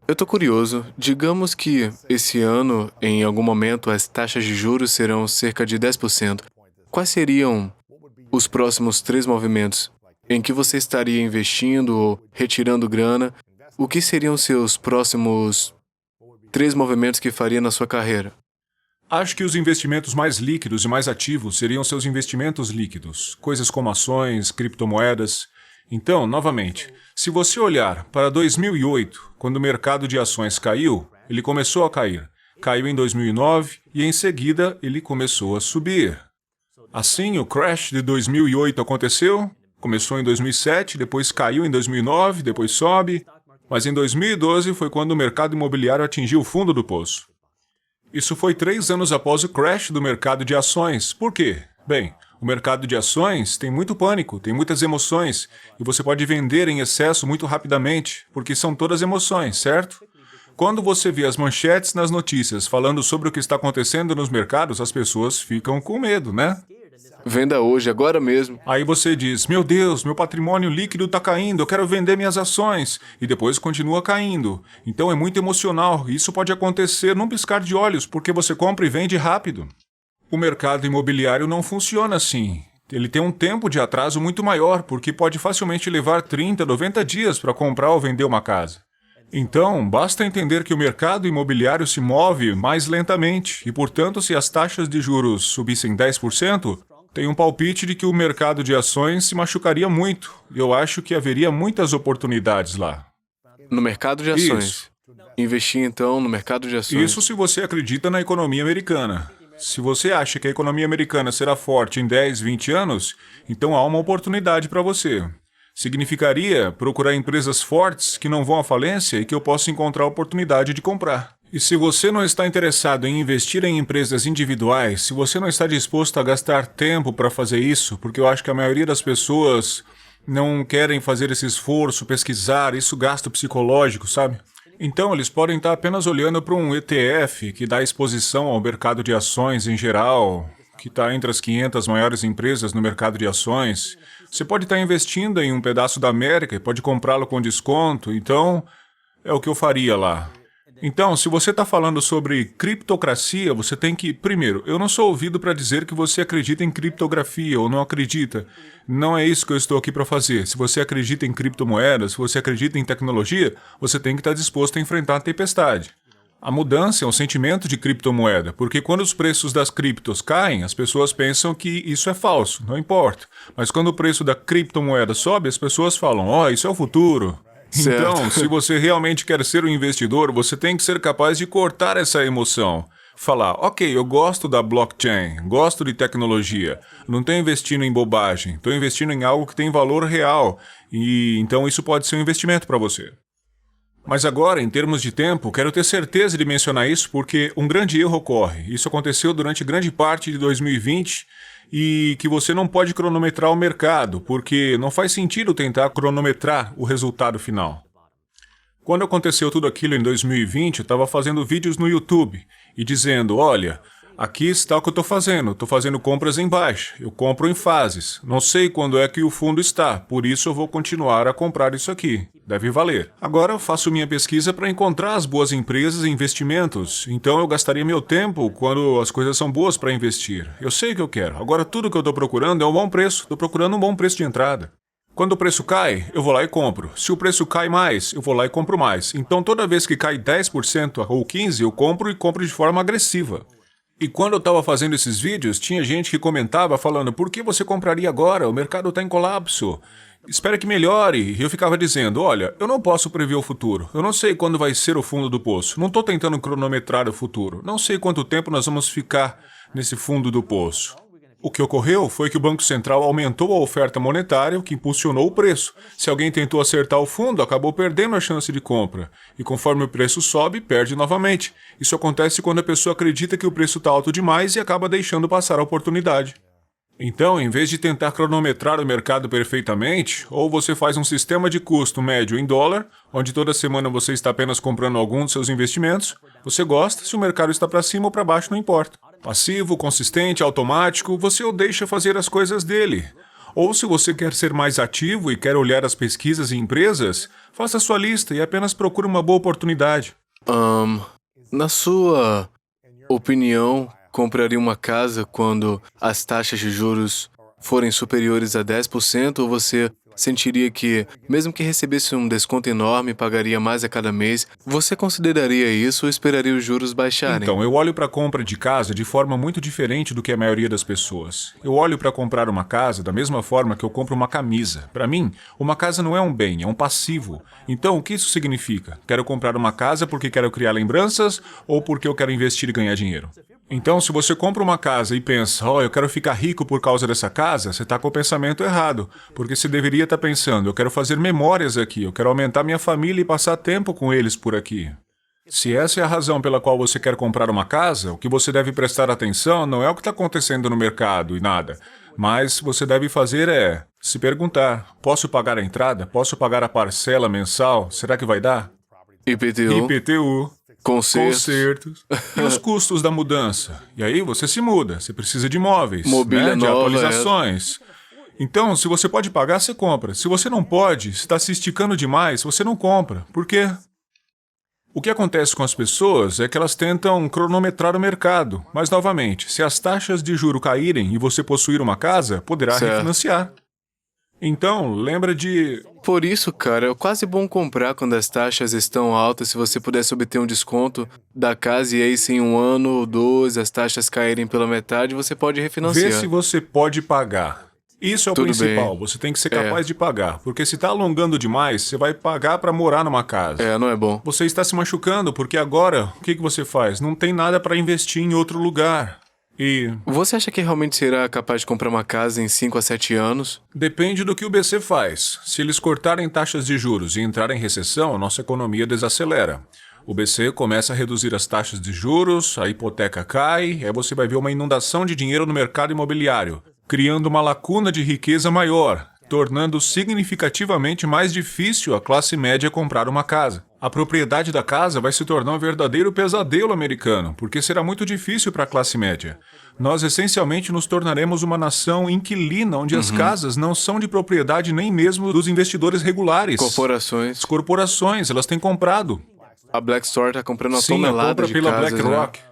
Eu tô curioso. Digamos que esse ano, em algum momento, as taxas de juros serão cerca de 10%. Quais seriam os próximos 3 movimentos em que você estaria investindo ou retirando grana? O que seriam seus próximos 3 movimentos que faria na sua carreira? Acho que os investimentos mais líquidos e mais ativos seriam seus investimentos líquidos, coisas como ações, criptomoedas. Então, novamente, se você olhar para 2008, quando o mercado de ações caiu, ele começou a cair. Caiu em 2009 e em seguida ele começou a subir. Assim, o crash de 2008 aconteceu, começou em 2007, depois caiu em 2009, depois sobe, mas em 2012 foi quando o mercado imobiliário atingiu o fundo do poço. Isso foi 3 anos após o crash do mercado de ações. Por quê? Bem, o mercado de ações tem muito pânico, tem muitas emoções, e você pode vender em excesso muito rapidamente, porque são todas emoções, certo? Quando você vê as manchetes nas notícias falando sobre o que está acontecendo nos mercados, as pessoas ficam com medo, né? Venda hoje, agora mesmo. Aí você diz, meu Deus, meu patrimônio líquido está caindo, eu quero vender minhas ações. E depois continua caindo. Então é muito emocional. Isso pode acontecer num piscar de olhos, porque você compra e vende rápido. O mercado imobiliário não funciona assim. Ele tem um tempo de atraso muito maior, porque pode facilmente levar 30, 90 dias para comprar ou vender uma casa. Então, basta entender que o mercado imobiliário se move mais lentamente, e portanto, se as taxas de juros subissem 10%, tem um palpite de que o mercado de ações se machucaria muito. Eu acho que haveria muitas oportunidades lá. No mercado de ações. Isso. Investir, então, no mercado de ações. Isso se você acredita na economia americana. Se você acha que a economia americana será forte em 10, 20 anos, então há uma oportunidade para você. Significaria procurar empresas fortes que não vão à falência e que eu possa encontrar oportunidade de comprar. E se você não está interessado em investir em empresas individuais, se você não está disposto a gastar tempo para fazer isso, porque eu acho que a maioria das pessoas não querem fazer esse esforço, pesquisar, isso gasto psicológico, sabe? Então eles podem estar apenas olhando para um ETF que dá exposição ao mercado de ações em geral, que está entre as 500 maiores empresas no mercado de ações. Você pode estar investindo em um pedaço da América e pode comprá-lo com desconto, então é o que eu faria lá. Então, se você está falando sobre criptocracia, você tem que... Primeiro, eu não sou ouvido para dizer que você acredita em criptografia ou não acredita. Não é isso que eu estou aqui para fazer. Se você acredita em criptomoedas, se você acredita em tecnologia, você tem que estar disposto a enfrentar a tempestade. A mudança é um sentimento de criptomoeda, porque quando os preços das criptos caem, as pessoas pensam que isso é falso, não importa. Mas quando o preço da criptomoeda sobe, as pessoas falam, isso é o futuro. Certo. Então, se você realmente quer ser um investidor, você tem que ser capaz de cortar essa emoção. Falar, ok, eu gosto da blockchain, gosto de tecnologia, não estou investindo em bobagem, estou investindo em algo que tem valor real, e então isso pode ser um investimento para você. Mas agora, em termos de tempo, quero ter certeza de mencionar isso porque um grande erro ocorre. Isso aconteceu durante grande parte de 2020 e que você não pode cronometrar o mercado, porque não faz sentido tentar cronometrar o resultado final. Quando aconteceu tudo aquilo em 2020, eu estava fazendo vídeos no YouTube e dizendo, olha, aqui está o que eu estou fazendo compras em baixa, eu compro em fases, não sei quando é que o fundo está, por isso eu vou continuar a comprar isso aqui, deve valer. Agora eu faço minha pesquisa para encontrar as boas empresas e investimentos, então eu gastaria meu tempo quando as coisas são boas para investir. Eu sei o que eu quero, agora tudo que eu estou procurando é um bom preço, estou procurando um bom preço de entrada. Quando o preço cai, eu vou lá e compro. Se o preço cai mais, eu vou lá e compro mais. Então toda vez que cai 10% ou 15%, eu compro e compro de forma agressiva. E quando eu estava fazendo esses vídeos, tinha gente que comentava falando, por que você compraria agora? O mercado está em colapso. Espera que melhore. E eu ficava dizendo, olha, eu não posso prever o futuro. Eu não sei quando vai ser o fundo do poço. Não estou tentando cronometrar o futuro. Não sei quanto tempo nós vamos ficar nesse fundo do poço. O que ocorreu foi que o Banco Central aumentou a oferta monetária, o que impulsionou o preço. Se alguém tentou acertar o fundo, acabou perdendo a chance de compra. E conforme o preço sobe, perde novamente. Isso acontece quando a pessoa acredita que o preço está alto demais e acaba deixando passar a oportunidade. Então, em vez de tentar cronometrar o mercado perfeitamente, ou você faz um sistema de custo médio em dólar, onde toda semana você está apenas comprando algum dos seus investimentos, você gosta, se o mercado está para cima ou para baixo, não importa. Passivo, consistente, automático, você o deixa fazer as coisas dele. Ou se você quer ser mais ativo e quer olhar as pesquisas e empresas, faça sua lista e apenas procure uma boa oportunidade. Na sua opinião, compraria uma casa quando as taxas de juros forem superiores a 10% ou você sentiria que, mesmo que recebesse um desconto enorme, pagaria mais a cada mês? Você consideraria isso ou esperaria os juros baixarem? Então, eu olho para a compra de casa de forma muito diferente do que a maioria das pessoas. Eu olho para comprar uma casa da mesma forma que eu compro uma camisa. Para mim, uma casa não é um bem, é um passivo. Então, o que isso significa? Quero comprar uma casa porque quero criar lembranças ou porque eu quero investir e ganhar dinheiro? Então, se você compra uma casa e pensa, eu quero ficar rico por causa dessa casa, você está com o pensamento errado. Porque você deveria estar pensando, eu quero fazer memórias aqui, eu quero aumentar minha família e passar tempo com eles por aqui. Se essa é a razão pela qual você quer comprar uma casa, o que você deve prestar atenção não é o que está acontecendo no mercado e nada. Mas você deve fazer é se perguntar, posso pagar a entrada? Posso pagar a parcela mensal? Será que vai dar? IPTU. Concertos. E os custos da mudança. E aí você se muda. Você precisa de imóveis, Mobília de nova, atualizações. Então, se você pode pagar, você compra. Se você não pode, se está se esticando demais, você não compra. Por quê? O que acontece com as pessoas é que elas tentam cronometrar o mercado. Mas, novamente, se as taxas de juro caírem e você possuir uma casa, poderá refinanciar. Então, lembra de... Por isso, cara, é quase bom comprar quando as taxas estão altas. Se você pudesse obter um desconto da casa e aí se em 1 ano ou 2 as taxas caírem pela metade, você pode refinanciar. Vê se você pode pagar. Isso é o principal, bem. Você tem que ser capaz de pagar. Porque se está alongando demais, você vai pagar para morar numa casa. Não é bom. Você está se machucando porque agora, o que você faz? Não tem nada para investir em outro lugar. E... Você acha que realmente será capaz de comprar uma casa em 5 a 7 anos? Depende do que o BC faz. Se eles cortarem taxas de juros e entrarem em recessão, nossa economia desacelera. O BC começa a reduzir as taxas de juros, a hipoteca cai, aí você vai ver uma inundação de dinheiro no mercado imobiliário, criando uma lacuna de riqueza maior, tornando significativamente mais difícil a classe média comprar uma casa. A propriedade da casa vai se tornar um verdadeiro pesadelo americano, porque será muito difícil para a classe média. Nós essencialmente nos tornaremos uma nação inquilina, onde as casas não são de propriedade nem mesmo dos investidores regulares. Corporações. As corporações, elas têm comprado. A Blackstone tá comprando uma Sim, a tonelada compra de pela casas, BlackRock. né?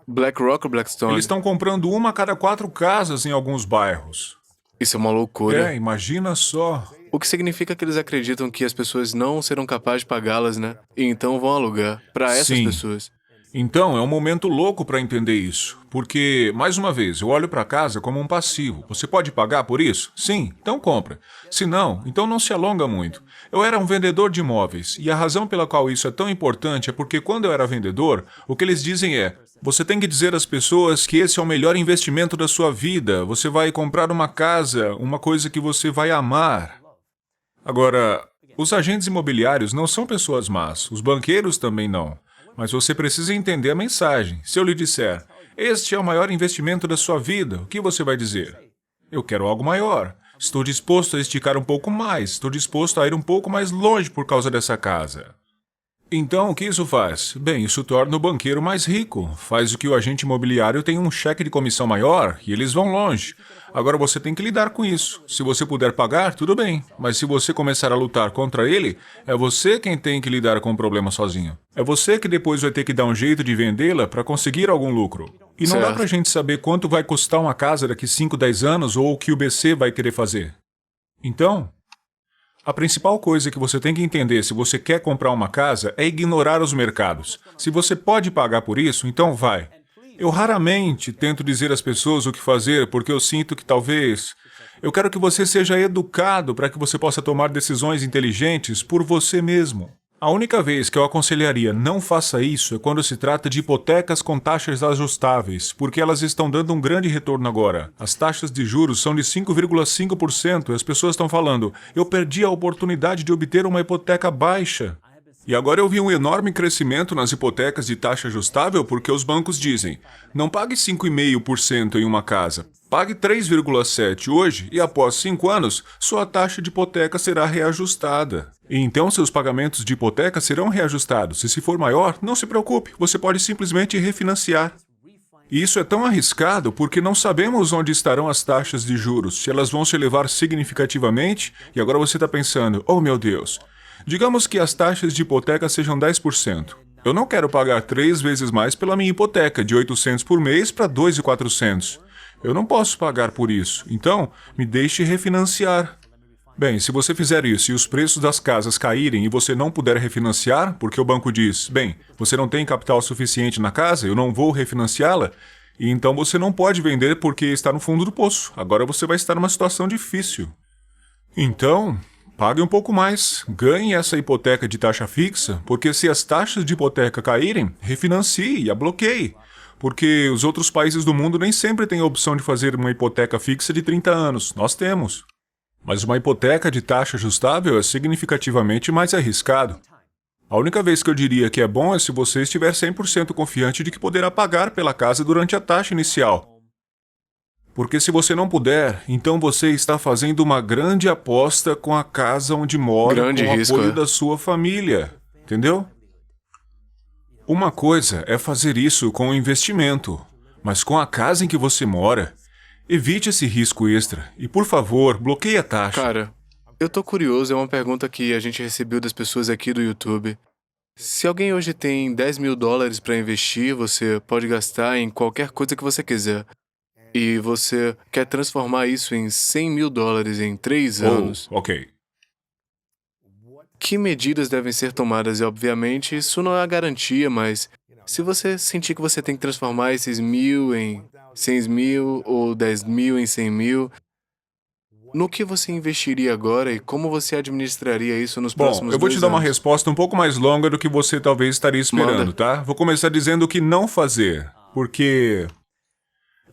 BlackRock ou Blackstone? Eles estão comprando uma a cada 4 casas em alguns bairros. Isso é uma loucura. Imagina só. O que significa que eles acreditam que as pessoas não serão capazes de pagá-las, né? E então vão alugar para essas Sim. pessoas. Então, é um momento louco para entender isso. Porque, mais uma vez, eu olho para a casa como um passivo. Você pode pagar por isso? Sim, então compra. Se não, então não se alonga muito. Eu era um vendedor de imóveis, e a razão pela qual isso é tão importante é porque quando eu era vendedor, o que eles dizem é: você tem que dizer às pessoas que esse é o melhor investimento da sua vida. Você vai comprar uma casa, uma coisa que você vai amar. Agora, os agentes imobiliários não são pessoas más, os banqueiros também não. Mas você precisa entender a mensagem. Se eu lhe disser, este é o maior investimento da sua vida, o que você vai dizer? Eu quero algo maior. Estou disposto a esticar um pouco mais, estou disposto a ir um pouco mais longe por causa dessa casa. Então, o que isso faz? Bem, isso torna o banqueiro mais rico, faz o que o agente imobiliário tenha um cheque de comissão maior e eles vão longe. Agora você tem que lidar com isso. Se você puder pagar, tudo bem, mas se você começar a lutar contra ele, é você quem tem que lidar com o problema sozinho. É você que depois vai ter que dar um jeito de vendê-la para conseguir algum lucro. E não dá pra gente saber quanto vai custar uma casa daqui 5, 10 anos ou o que o BC vai querer fazer. Então, a principal coisa que você tem que entender se você quer comprar uma casa é ignorar os mercados. Se você pode pagar por isso, então vai. Eu raramente tento dizer às pessoas o que fazer porque eu sinto que talvez... Eu quero que você seja educado para que você possa tomar decisões inteligentes por você mesmo. A única vez que eu aconselharia não faça isso é quando se trata de hipotecas com taxas ajustáveis, porque elas estão dando um grande retorno agora. As taxas de juros são de 5,5% e as pessoas estão falando, eu perdi a oportunidade de obter uma hipoteca baixa. E agora eu vi um enorme crescimento nas hipotecas de taxa ajustável porque os bancos dizem, não pague 5,5% em uma casa, pague 3,7% hoje e após 5 anos, sua taxa de hipoteca será reajustada. E então seus pagamentos de hipoteca serão reajustados e se for maior, não se preocupe, você pode simplesmente refinanciar. E isso é tão arriscado porque não sabemos onde estarão as taxas de juros, se elas vão se elevar significativamente e agora você está pensando, oh meu Deus... Digamos que as taxas de hipoteca sejam 10%. Eu não quero pagar 3 vezes mais pela minha hipoteca, de 800 por mês para 2.400. Eu não posso pagar por isso, então me deixe refinanciar. Bem, se você fizer isso e os preços das casas caírem e você não puder refinanciar, porque o banco diz, bem, você não tem capital suficiente na casa, eu não vou refinanciá-la, e então você não pode vender porque está no fundo do poço. Agora você vai estar numa situação difícil. Então... pague um pouco mais, ganhe essa hipoteca de taxa fixa, porque se as taxas de hipoteca caírem, refinancie e a bloqueie. Porque os outros países do mundo nem sempre têm a opção de fazer uma hipoteca fixa de 30 anos, nós temos. Mas uma hipoteca de taxa ajustável é significativamente mais arriscado. A única vez que eu diria que é bom é se você estiver 100% confiante de que poderá pagar pela casa durante a taxa inicial. Porque se você não puder, então você está fazendo uma grande aposta com a casa onde mora, Grande com o risco, apoio é. da sua família. Entendeu? Uma coisa é fazer isso com o investimento, mas com a casa em que você mora, evite esse risco extra e, por favor, bloqueie a taxa. Cara, eu tô curioso, é uma pergunta que a gente recebeu das pessoas aqui do YouTube. Se alguém hoje tem $10.000 para investir, você pode gastar em qualquer coisa que você quiser. E você quer transformar isso em $100.000 em 3 anos. Ok. Que medidas devem ser tomadas? E, obviamente, isso não é a garantia, mas se você sentir que você tem que transformar esses 1.000 em 100.000 ou 10.000 em 100.000, no que você investiria agora e como você administraria isso nos próximos 2 anos? Eu vou te dar uma resposta um pouco mais longa do que você talvez estaria esperando, Manda. tá? Vou começar dizendo o que não fazer, porque...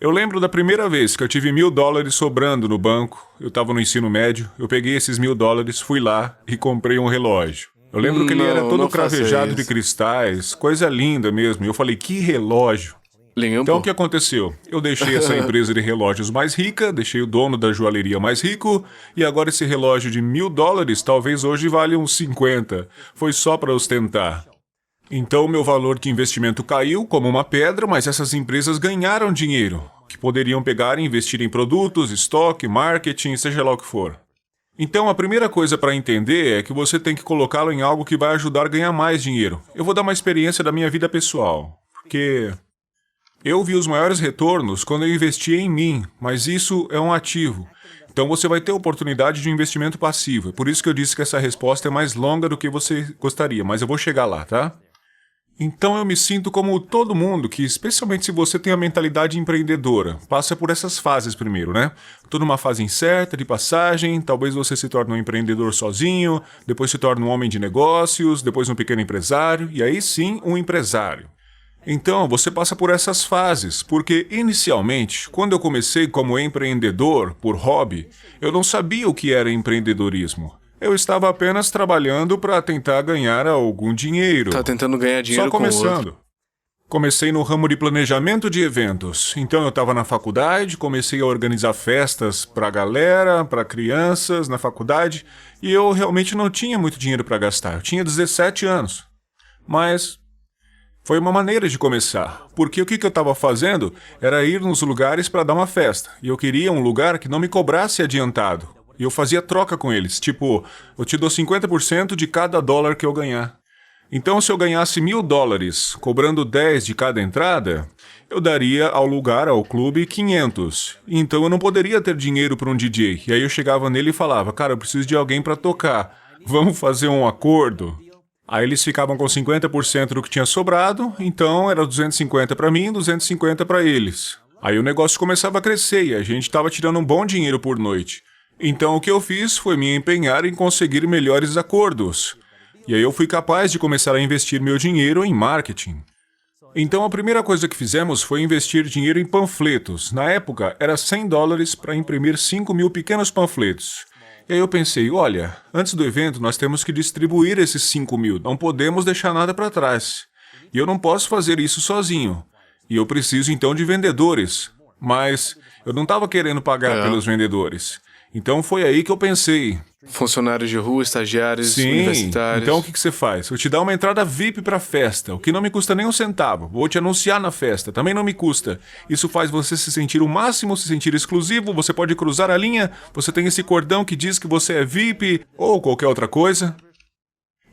Eu lembro da primeira vez que eu tive $1.000 sobrando no banco, eu estava no ensino médio, eu peguei esses $1.000, fui lá e comprei um relógio. Eu lembro que ele era todo não faça cravejado de isso. cristais, coisa linda mesmo, e eu falei, que relógio? Limpo. Então o que aconteceu? Eu deixei essa empresa de relógios mais rica, deixei o dono da joalheria mais rico, e agora esse relógio de $1.000 talvez hoje valha uns 50. Foi só para ostentar. Então, meu valor de investimento caiu como uma pedra, mas essas empresas ganharam dinheiro, que poderiam pegar e investir em produtos, estoque, marketing, seja lá o que for. Então, a primeira coisa para entender é que você tem que colocá-lo em algo que vai ajudar a ganhar mais dinheiro. Eu vou dar uma experiência da minha vida pessoal, porque eu vi os maiores retornos quando eu investi em mim, mas isso é um ativo. Então você vai ter oportunidade de um investimento passivo. É por isso que eu disse que essa resposta é mais longa do que você gostaria, mas eu vou chegar lá, tá? Então eu me sinto como todo mundo que, especialmente se você tem a mentalidade empreendedora, passa por essas fases primeiro, né? Tô numa fase incerta, de passagem, talvez você se torne um empreendedor sozinho, depois se torne um homem de negócios, depois um pequeno empresário, e aí sim um empresário. Então, você passa por essas fases, porque inicialmente, quando eu comecei como empreendedor, por hobby, eu não sabia o que era empreendedorismo. Eu estava apenas trabalhando para tentar ganhar algum dinheiro. Tá tentando ganhar dinheiro Só com o outro. começando. Comecei no ramo de planejamento de eventos. Então eu estava na faculdade, comecei a organizar festas para galera, para crianças na faculdade, e eu realmente não tinha muito dinheiro para gastar. Eu tinha 17 anos. Mas foi uma maneira de começar, porque o que eu estava fazendo era ir nos lugares para dar uma festa, e eu queria um lugar que não me cobrasse adiantado. E eu fazia troca com eles, tipo, eu te dou 50% de cada dólar que eu ganhar. Então, se eu ganhasse $1.000, cobrando 10 de cada entrada, eu daria ao lugar, ao clube, 500. Então, eu não poderia ter dinheiro para um DJ. E aí eu chegava nele e falava, cara, eu preciso de alguém para tocar. Vamos fazer um acordo? Aí eles ficavam com 50% do que tinha sobrado, então era 250 para mim e 250 para eles. Aí o negócio começava a crescer e a gente estava tirando um bom dinheiro por noite. Então o que eu fiz foi me empenhar em conseguir melhores acordos. E aí eu fui capaz de começar a investir meu dinheiro em marketing. Então a primeira coisa que fizemos foi investir dinheiro em panfletos. Na época era $100 para imprimir 5.000 pequenos panfletos. E aí eu pensei, olha, antes do evento nós temos que distribuir esses 5.000, não podemos deixar nada para trás. E eu não posso fazer isso sozinho. E eu preciso então de vendedores. Mas eu não estava querendo pagar pelos vendedores. Então foi aí que eu pensei. Funcionários de rua, estagiários, Sim, universitários. então o que você faz? Eu te dou uma entrada VIP para a festa, o que não me custa nem um centavo. Vou te anunciar na festa, também não me custa. Isso faz você se sentir o máximo, se sentir exclusivo, você pode cruzar a linha, você tem esse cordão que diz que você é VIP ou qualquer outra coisa.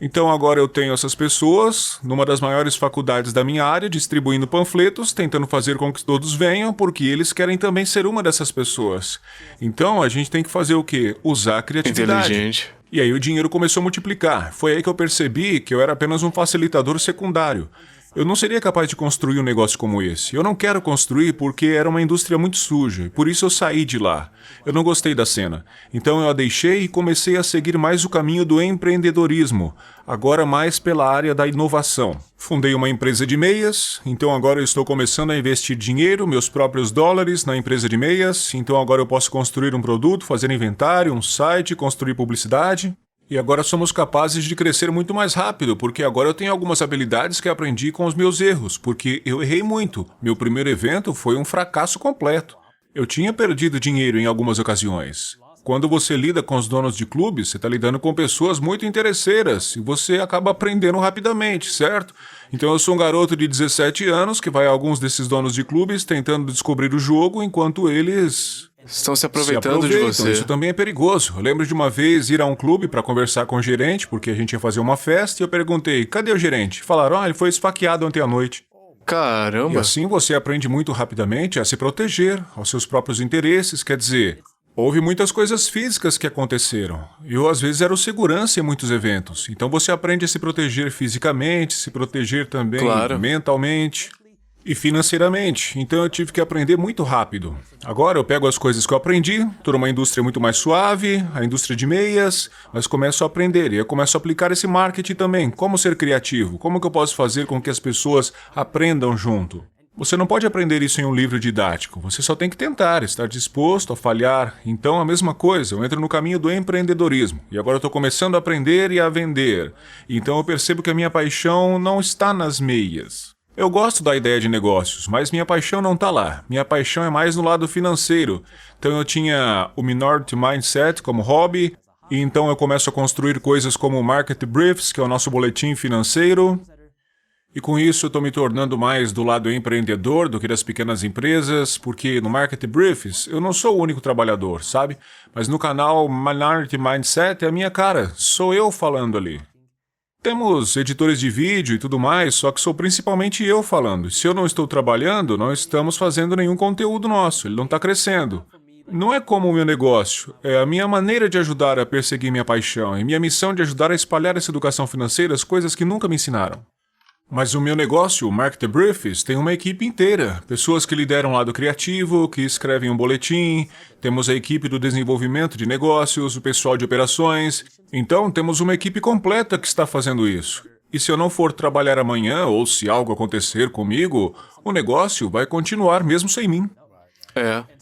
Então agora eu tenho essas pessoas, numa das maiores faculdades da minha área, distribuindo panfletos, tentando fazer com que todos venham, porque eles querem também ser uma dessas pessoas. Então a gente tem que fazer o quê? Usar a criatividade. Inteligente. E aí o dinheiro começou a multiplicar. Foi aí que eu percebi que eu era apenas um facilitador secundário. Eu não seria capaz de construir um negócio como esse. Eu não quero construir porque era uma indústria muito suja, e por isso eu saí de lá. Eu não gostei da cena. Então eu a deixei e comecei a seguir mais o caminho do empreendedorismo, agora mais pela área da inovação. Fundei uma empresa de meias, então agora eu estou começando a investir dinheiro, meus próprios dólares, na empresa de meias, então agora eu posso construir um produto, fazer inventário, um site, construir publicidade. E agora somos capazes de crescer muito mais rápido, porque agora eu tenho algumas habilidades que aprendi com os meus erros, porque eu errei muito. Meu primeiro evento foi um fracasso completo. Eu tinha perdido dinheiro em algumas ocasiões. Quando você lida com os donos de clubes, você está lidando com pessoas muito interesseiras e você acaba aprendendo rapidamente, certo? Então eu sou um garoto de 17 anos que vai a alguns desses donos de clubes tentando descobrir o jogo enquanto eles Estão se aproveitando de você. Isso também é perigoso. Eu lembro de uma vez ir a um clube para conversar com o gerente, porque a gente ia fazer uma festa, e eu perguntei, cadê o gerente? Falaram, ele foi esfaqueado ontem à noite. Caramba. E assim você aprende muito rapidamente a se proteger aos seus próprios interesses, quer dizer, houve muitas coisas físicas que aconteceram. Eu, às vezes, era o segurança em muitos eventos. Então você aprende a se proteger fisicamente, se proteger também mentalmente e financeiramente. Então eu tive que aprender muito rápido. Agora eu pego as coisas que eu aprendi, estou numa indústria muito mais suave, a indústria de meias, mas começo a aprender e eu começo a aplicar esse marketing também. Como ser criativo? Como que eu posso fazer com que as pessoas aprendam junto? Você não pode aprender isso em um livro didático, você só tem que tentar, estar disposto a falhar. Então a mesma coisa, eu entro no caminho do empreendedorismo e agora eu estou começando a aprender e a vender. Então eu percebo que a minha paixão não está nas meias. Eu gosto da ideia de negócios, mas minha paixão não está lá. Minha paixão é mais no lado financeiro. Então eu tinha o Minority Mindset como hobby, e então eu começo a construir coisas como o Market Briefs, que é o nosso boletim financeiro. E com isso eu estou me tornando mais do lado empreendedor do que das pequenas empresas, porque no Market Briefs eu não sou o único trabalhador, sabe? Mas no canal Minority Mindset é a minha cara, sou eu falando ali. Temos editores de vídeo e tudo mais, só que sou principalmente eu falando. Se eu não estou trabalhando, não estamos fazendo nenhum conteúdo nosso, ele não está crescendo. Não é como o meu negócio, é a minha maneira de ajudar a perseguir minha paixão e minha missão de ajudar a espalhar essa educação financeira, as coisas que nunca me ensinaram. Mas o meu negócio, o Market Briefs, tem uma equipe inteira. Pessoas que lideram o lado criativo, que escrevem um boletim, temos a equipe do desenvolvimento de negócios, o pessoal de operações. Então, temos uma equipe completa que está fazendo isso. E se eu não for trabalhar amanhã, ou se algo acontecer comigo, o negócio vai continuar mesmo sem mim.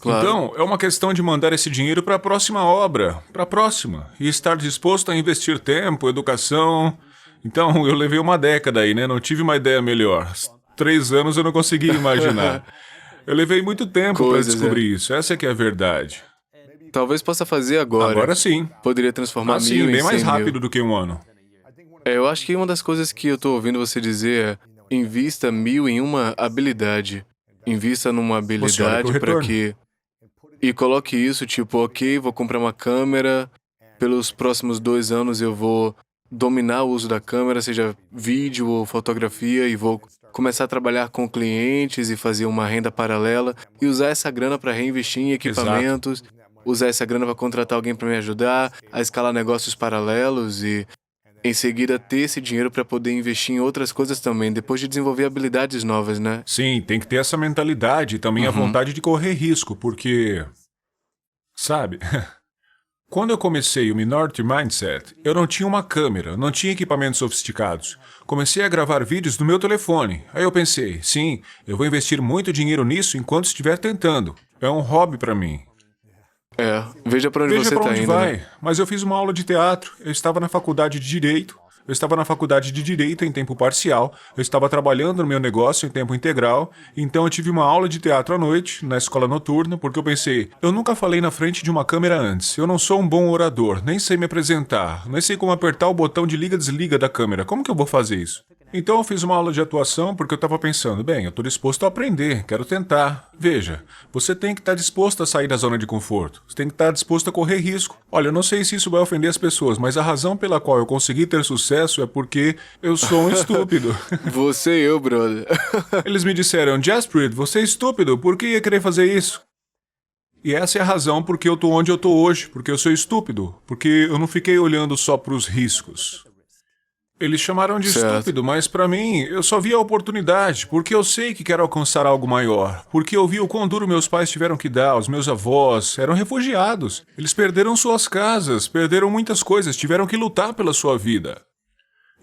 Claro. Então, é uma questão de mandar esse dinheiro para a próxima obra, para a próxima, e estar disposto a investir tempo, educação. Então, eu levei uma década aí, né? Não tive uma ideia melhor. 3 anos eu não consegui imaginar. Eu levei muito tempo para descobrir isso. Essa é que é a verdade. Talvez possa fazer agora. Agora sim. Poderia transformar Sim, 1000 em bem mais 100 mil. rápido do que um ano. Eu acho que uma das coisas que eu tô ouvindo você dizer é: invista 1000 em uma habilidade. Invista numa Você olha habilidade pro para retorno. que... E coloque isso, tipo, ok, vou comprar uma câmera, pelos próximos 2 anos eu vou dominar o uso da câmera, seja vídeo ou fotografia, e vou começar a trabalhar com clientes e fazer uma renda paralela e usar essa grana para reinvestir em equipamentos, usar essa grana para contratar alguém para me ajudar a escalar negócios paralelos e, em seguida, ter esse dinheiro para poder investir em outras coisas também, depois de desenvolver habilidades novas, né? Sim, tem que ter essa mentalidade e também a vontade de correr risco, porque... Sabe... Quando eu comecei o Minority Mindset, eu não tinha uma câmera, não tinha equipamentos sofisticados. Comecei a gravar vídeos no meu telefone. Aí eu pensei, sim, eu vou investir muito dinheiro nisso enquanto estiver tentando. É um hobby para mim. Veja para onde Veja você para tá onde indo, vai. né? Mas eu fiz uma aula de teatro, eu estava na faculdade de Direito, eu estava na faculdade de Direito em tempo parcial, eu estava trabalhando no meu negócio em tempo integral, então eu tive uma aula de teatro à noite, na escola noturna, porque eu pensei, eu nunca falei na frente de uma câmera antes, eu não sou um bom orador, nem sei me apresentar, nem sei como apertar o botão de liga-desliga da câmera, como que eu vou fazer isso? Então eu fiz uma aula de atuação porque eu estava pensando, bem, eu estou disposto a aprender, quero tentar. Veja, você tem que estar disposto a sair da zona de conforto, você tem que estar disposto a correr risco. Olha, eu não sei se isso vai ofender as pessoas, mas a razão pela qual eu consegui ter sucesso é porque eu sou um estúpido. Você e eu, brother. Eles me disseram, Jaspreet, você é estúpido, por que ia querer fazer isso? E essa é a razão porque eu estou onde eu estou hoje, porque eu sou estúpido, porque eu não fiquei olhando só para os riscos. Eles chamaram de estúpido, mas para mim, eu só vi a oportunidade, porque eu sei que quero alcançar algo maior, porque eu vi o quão duro meus pais tiveram que dar, os meus avós eram refugiados, eles perderam suas casas, perderam muitas coisas, tiveram que lutar pela sua vida.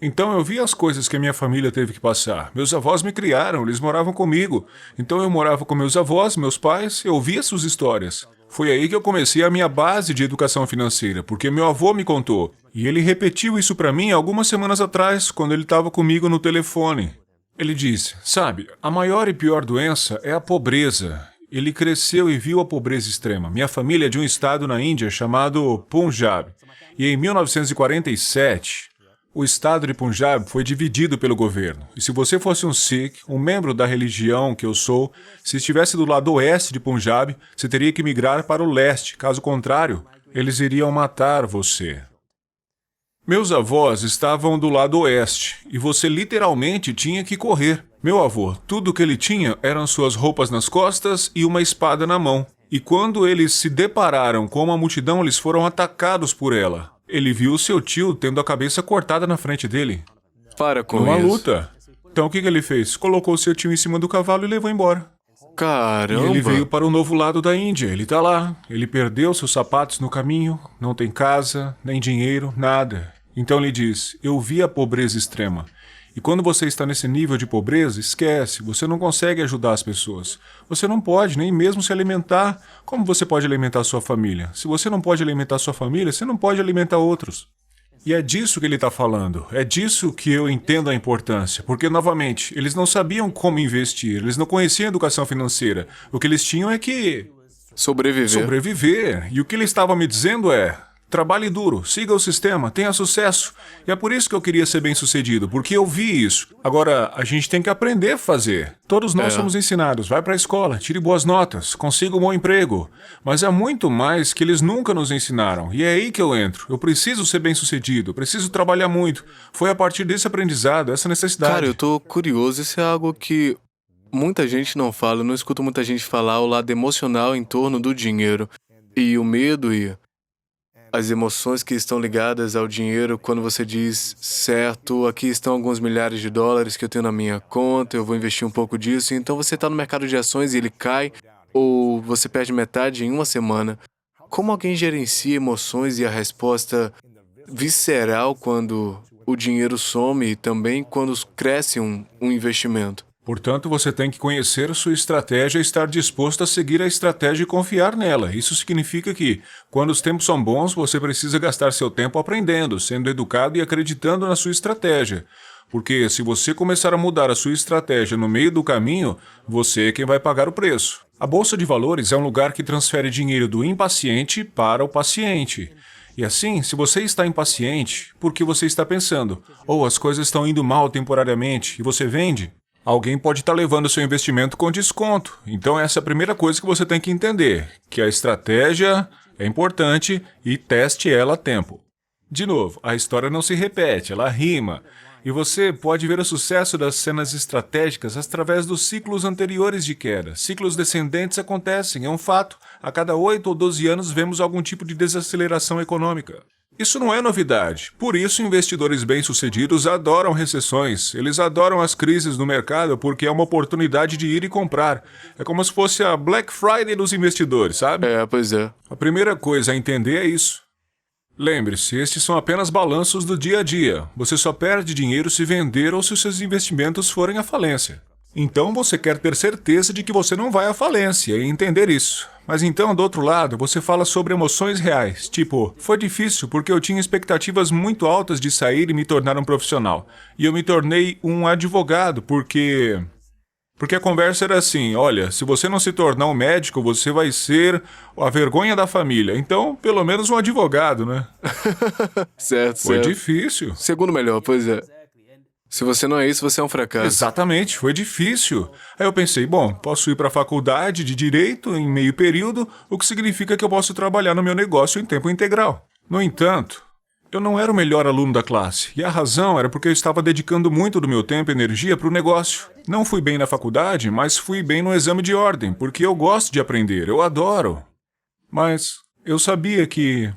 Então eu vi as coisas que a minha família teve que passar. Meus avós me criaram, eles moravam comigo. Então eu morava com meus avós, meus pais, eu via suas histórias. Foi aí que eu comecei a minha base de educação financeira, porque meu avô me contou. E ele repetiu isso para mim algumas semanas atrás, quando ele estava comigo no telefone. Ele disse, sabe, a maior e pior doença é a pobreza. Ele cresceu e viu a pobreza extrema. Minha família é de um estado na Índia chamado Punjab. E em 1947... o estado de Punjab foi dividido pelo governo. E se você fosse um Sikh, um membro da religião que eu sou, se estivesse do lado oeste de Punjab, você teria que migrar para o leste. Caso contrário, eles iriam matar você. Meus avós estavam do lado oeste, e você literalmente tinha que correr. Meu avô, tudo que ele tinha eram suas roupas nas costas e uma espada na mão. E quando eles se depararam com uma multidão, eles foram atacados por ela. Ele viu seu tio tendo a cabeça cortada na frente dele. Para com Numa isso. luta. Então o que ele fez? Colocou seu tio em cima do cavalo e levou embora. E Caramba. ele veio para o novo lado da Índia. Ele tá lá. Ele perdeu seus sapatos no caminho, não tem casa, nem dinheiro, nada. Então ele diz, eu vi a pobreza extrema. E quando você está nesse nível de pobreza, esquece, você não consegue ajudar as pessoas. Você não pode nem mesmo se alimentar. Como você pode alimentar sua família? Se você não pode alimentar sua família, você não pode alimentar outros. E é disso que ele está falando. É disso que eu entendo a importância. Porque, novamente, eles não sabiam como investir. Eles não conheciam educação financeira. O que eles tinham é que Sobreviver. sobreviver. E o que ele estava me dizendo é, Trabalhe duro, siga o sistema, tenha sucesso. E é por isso que eu queria ser bem-sucedido, porque eu vi isso. Agora, a gente tem que aprender a fazer. Todos nós somos ensinados, vai para a escola, tire boas notas, consiga um bom emprego. Mas há muito mais que eles nunca nos ensinaram. E é aí que eu entro. Eu preciso ser bem-sucedido, preciso trabalhar muito. Foi a partir desse aprendizado, essa necessidade. Cara, eu tô curioso, isso é algo que muita gente não fala, eu não escuto muita gente falar o lado emocional em torno do dinheiro. E o medo e as emoções que estão ligadas ao dinheiro quando você diz, certo, aqui estão alguns milhares de dólares que eu tenho na minha conta, eu vou investir um pouco disso. Então você está no mercado de ações e ele cai, ou você perde metade em uma semana. Como alguém gerencia emoções e a resposta visceral quando o dinheiro some e também quando cresce um investimento? Portanto, você tem que conhecer sua estratégia e estar disposto a seguir a estratégia e confiar nela. Isso significa que, quando os tempos são bons, você precisa gastar seu tempo aprendendo, sendo educado e acreditando na sua estratégia. Porque se você começar a mudar a sua estratégia no meio do caminho, você é quem vai pagar o preço. A Bolsa de Valores é um lugar que transfere dinheiro do impaciente para o paciente. E assim, se você está impaciente, porque você está pensando, ou as coisas estão indo mal temporariamente, e você vende, alguém pode estar levando seu investimento com desconto. Então essa é a primeira coisa que você tem que entender, que a estratégia é importante e teste ela a tempo. De novo, a história não se repete, ela rima. E você pode ver o sucesso das cenas estratégicas através dos ciclos anteriores de queda. Ciclos descendentes acontecem, é um fato. A cada 8 ou 12 anos vemos algum tipo de desaceleração econômica. Isso não é novidade. Por isso, investidores bem-sucedidos adoram recessões. Eles adoram as crises no mercado porque é uma oportunidade de ir e comprar. É como se fosse a Black Friday dos investidores, sabe? Pois é. A primeira coisa a entender é isso. Lembre-se, estes são apenas balanços do dia a dia. Você só perde dinheiro se vender ou se os seus investimentos forem à falência. Então você quer ter certeza de que você não vai à falência e entender isso. Mas então, do outro lado, você fala sobre emoções reais. Tipo, foi difícil porque eu tinha expectativas muito altas de sair e me tornar um profissional. E eu me tornei um advogado porque a conversa era assim, olha, se você não se tornar um médico, você vai ser a vergonha da família. Então, pelo menos um advogado, né? Certo, Foi certo. difícil. Segundo melhor, pois é. Se você não é isso, você é um fracasso. Exatamente, foi difícil. Aí eu pensei, bom, posso ir para a faculdade de Direito em meio período, o que significa que eu posso trabalhar no meu negócio em tempo integral. No entanto, eu não era o melhor aluno da classe, e a razão era porque eu estava dedicando muito do meu tempo e energia para o negócio. Não fui bem na faculdade, mas fui bem no exame de ordem, porque eu gosto de aprender, eu adoro. Mas eu sabia que,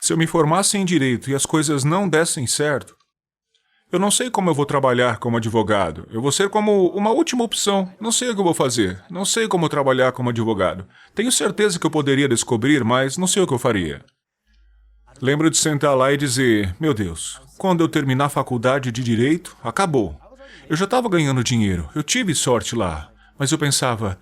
se eu me formasse em Direito e as coisas não dessem certo, eu não sei como eu vou trabalhar como advogado. Eu vou ser como uma última opção. Não sei o que eu vou fazer. Não sei como trabalhar como advogado. Tenho certeza que eu poderia descobrir, mas não sei o que eu faria. Lembro de sentar lá e dizer, meu Deus, quando eu terminar a faculdade de Direito, acabou. Eu já estava ganhando dinheiro, eu tive sorte lá. Mas eu pensava,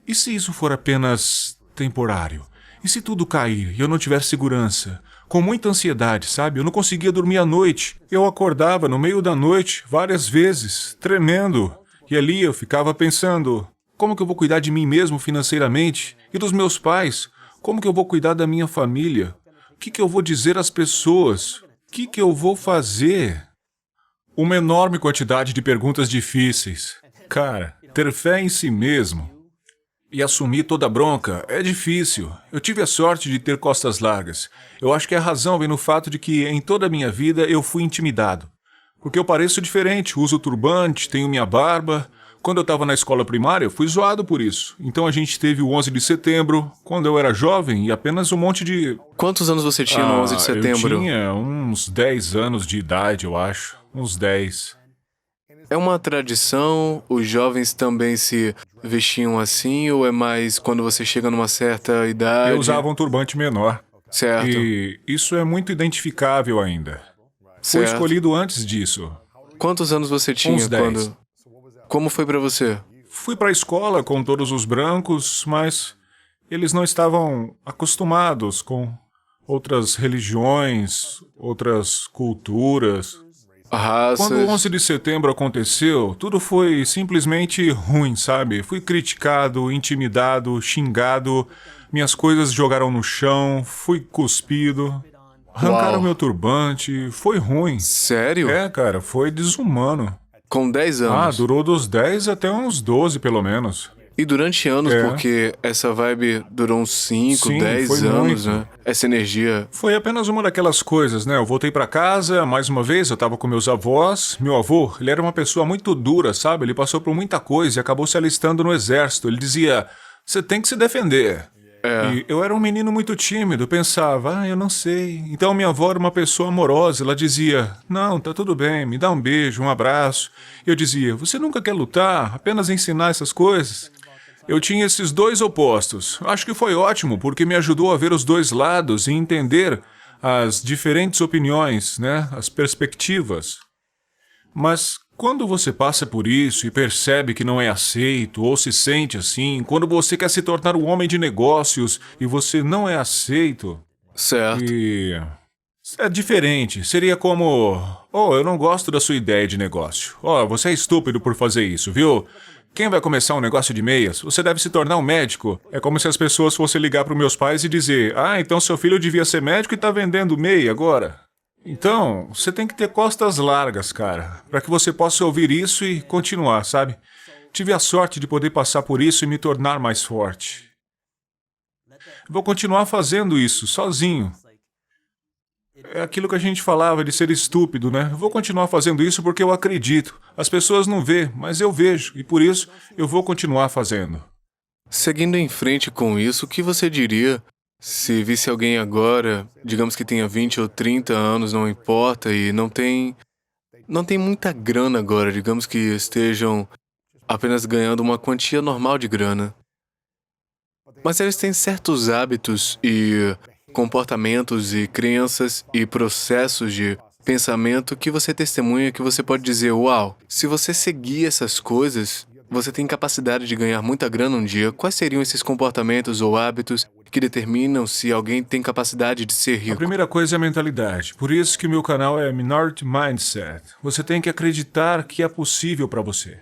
e se isso for apenas temporário? E se tudo cair e eu não tiver segurança? Com muita ansiedade, sabe? Eu não conseguia dormir à noite. Eu acordava no meio da noite, várias vezes, tremendo. E ali eu ficava pensando, como que eu vou cuidar de mim mesmo financeiramente? E dos meus pais? Como que eu vou cuidar da minha família? O que eu vou dizer às pessoas? O que eu vou fazer? Uma enorme quantidade de perguntas difíceis. Cara, ter fé em si mesmo e assumir toda a bronca é difícil. Eu tive a sorte de ter costas largas. Eu acho que a razão vem no fato de que em toda a minha vida eu fui intimidado. Porque eu pareço diferente, uso turbante, tenho minha barba. Quando eu estava na escola primária, eu fui zoado por isso. Então a gente teve o 11 de setembro, quando eu era jovem, e apenas um monte de... Quantos anos você tinha no 11 de setembro? Eu tinha uns 10 anos de idade, eu acho. Uns 10. É uma tradição? Os jovens também se vestiam assim? Ou é mais quando você chega numa certa idade? Eu usava um turbante menor. Certo. E isso é muito identificável ainda. Fui Certo. escolhido antes disso. Quantos anos você tinha Uns 10. quando... Como foi pra você? Fui para a escola com todos os brancos, mas eles não estavam acostumados com outras religiões, outras culturas. Raças? Quando o 11 de setembro aconteceu, tudo foi simplesmente ruim, sabe? Fui criticado, intimidado, xingado, minhas coisas jogaram no chão, fui cuspido. Arrancaram Uau. meu turbante, foi ruim. Sério? É, cara, foi desumano. Com 10 Ah, anos. durou dos 10 até uns 12, pelo menos. E durante anos, É. porque essa vibe durou uns 5, Sim, 10 foi anos, muito. né? Essa energia. Foi apenas uma daquelas coisas, né? Eu voltei pra casa, mais uma vez, eu tava com meus avós. Meu avô, ele era uma pessoa muito dura, sabe? Ele passou por muita coisa e acabou se alistando no exército. Ele dizia, você tem que se defender. E eu era um menino muito tímido, pensava, eu não sei. Então minha avó era uma pessoa amorosa, ela dizia, não, tá tudo bem, me dá um beijo, um abraço. Eu dizia, você nunca quer lutar, apenas ensinar essas coisas? Eu tinha esses dois opostos. Acho que foi ótimo, porque me ajudou a ver os dois lados e entender as diferentes opiniões, né? As perspectivas. Mas quando você passa por isso e percebe que não é aceito ou se sente assim, quando você quer se tornar um homem de negócios e você não é aceito, Certo. e é diferente. Seria como, eu não gosto da sua ideia de negócio. Você é estúpido por fazer isso, viu? Quem vai começar um negócio de meias? Você deve se tornar um médico. É como se as pessoas fossem ligar para os meus pais e dizer, então seu filho devia ser médico e tá vendendo meia agora. Então, você tem que ter costas largas, cara, para que você possa ouvir isso e continuar, sabe? Tive a sorte de poder passar por isso e me tornar mais forte. Vou continuar fazendo isso, sozinho. É aquilo que a gente falava de ser estúpido, né? Vou continuar fazendo isso porque eu acredito. As pessoas não vê, mas eu vejo, e por isso eu vou continuar fazendo. Seguindo em frente com isso, o que você diria se visse alguém agora, digamos que tenha 20 ou 30 anos, não importa, e não tem muita grana agora, digamos que estejam apenas ganhando uma quantia normal de grana. Mas eles têm certos hábitos e comportamentos e crenças e processos de pensamento que você testemunha, que você pode dizer, uau, se você seguir essas coisas, você tem capacidade de ganhar muita grana um dia. Quais seriam esses comportamentos ou hábitos que determinam se alguém tem capacidade de ser A rico? primeira coisa é a mentalidade. Por isso que o meu canal é Minority Mindset. Você tem que acreditar que é possível para você.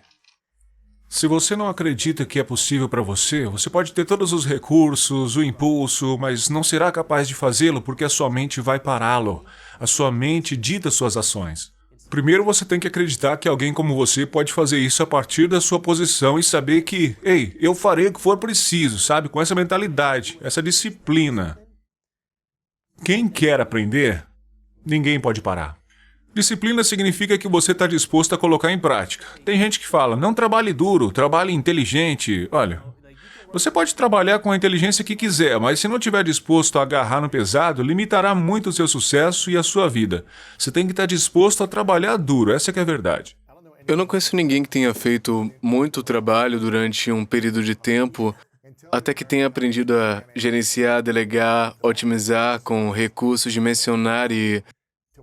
Se você não acredita que é possível para você, você pode ter todos os recursos, o impulso, mas não será capaz de fazê-lo porque a sua mente vai pará-lo. A sua mente dita suas ações. Primeiro você tem que acreditar que alguém como você pode fazer isso a partir da sua posição e saber que, eu farei o que for preciso, sabe? Com essa mentalidade, essa disciplina. Quem quer aprender, ninguém pode parar. Disciplina significa que você está disposto a colocar em prática. Tem gente que fala, não trabalhe duro, trabalhe inteligente. Olha, você pode trabalhar com a inteligência que quiser, mas se não estiver disposto a agarrar no pesado, limitará muito o seu sucesso e a sua vida. Você tem que estar disposto a trabalhar duro, essa que é a verdade. Eu não conheço ninguém que tenha feito muito trabalho durante um período de tempo até que tenha aprendido a gerenciar, delegar, otimizar com recursos, dimensionar e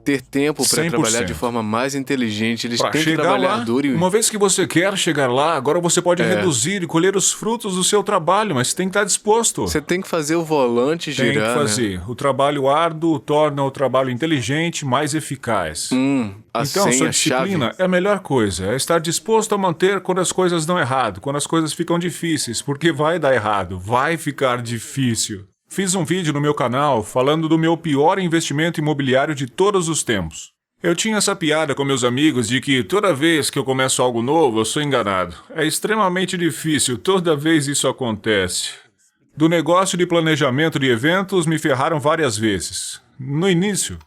ter tempo para 100%. trabalhar de forma mais inteligente. Eles Para têm que chegar trabalhar lá, duro e... uma vez que você quer chegar lá, agora você pode reduzir e colher os frutos do seu trabalho, mas você tem que estar disposto. Você tem que fazer o volante Tem girar, que fazer. O trabalho árduo torna o trabalho inteligente mais eficaz. A Então, senha, sua a chave. disciplina é a melhor coisa. É estar disposto a manter quando as coisas dão errado, quando as coisas ficam difíceis, porque vai dar errado, vai ficar difícil. Fiz um vídeo no meu canal falando do meu pior investimento imobiliário de todos os tempos. Eu tinha essa piada com meus amigos de que toda vez que eu começo algo novo, eu sou enganado. É extremamente difícil, toda vez isso acontece. Do negócio de planejamento de eventos, me ferraram várias vezes. No início,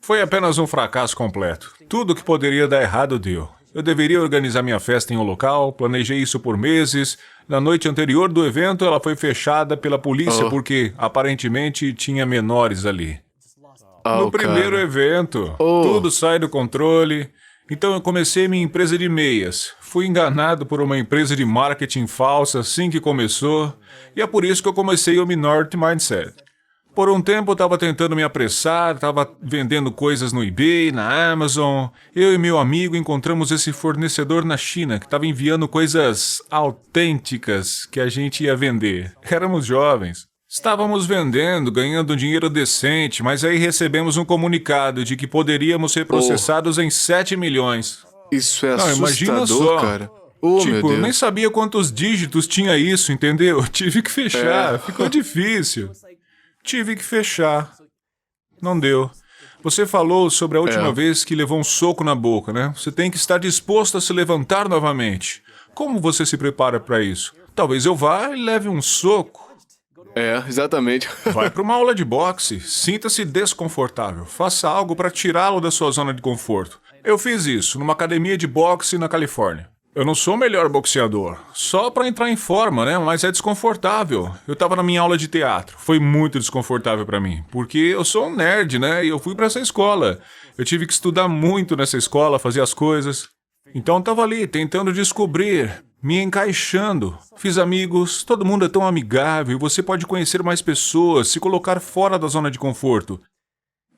foi apenas um fracasso completo. Tudo que poderia dar errado deu. Eu deveria organizar minha festa em um local, planejei isso por meses. Na noite anterior do evento, ela foi fechada pela polícia porque, aparentemente, tinha menores ali. No primeiro evento, tudo sai do controle. Então eu comecei minha empresa de meias. Fui enganado por uma empresa de marketing falsa assim que começou. E é por isso que eu comecei o Minority Mindset. Por um tempo eu estava tentando me apressar, estava vendendo coisas no eBay, na Amazon. Eu e meu amigo encontramos esse fornecedor na China que estava enviando coisas autênticas que a gente ia vender. Éramos jovens. Estávamos vendendo, ganhando um dinheiro decente, mas aí recebemos um comunicado de que poderíamos ser processados em 7 milhões. Isso é Não, imagina assustador, só. cara. Oh, meu Tipo, eu Deus. nem sabia quantos dígitos tinha isso, entendeu? Tive que fechar, ficou difícil. Tive que fechar. Não deu. Você falou sobre a última vez que levou um soco na boca, né? Você tem que estar disposto a se levantar novamente. Como você se prepara para isso? Talvez eu vá e leve um soco. Exatamente. Vai para uma aula de boxe. Sinta-se desconfortável. Faça algo para tirá-lo da sua zona de conforto. Eu fiz isso numa academia de boxe na Califórnia. Eu não sou o melhor boxeador, só para entrar em forma, né? Mas é desconfortável. Eu tava na minha aula de teatro, foi muito desconfortável para mim, porque eu sou um nerd, né? E eu fui para essa escola. Eu tive que estudar muito nessa escola, fazer as coisas. Então eu tava ali tentando descobrir, me encaixando. Fiz amigos, todo mundo é tão amigável, você pode conhecer mais pessoas, se colocar fora da zona de conforto.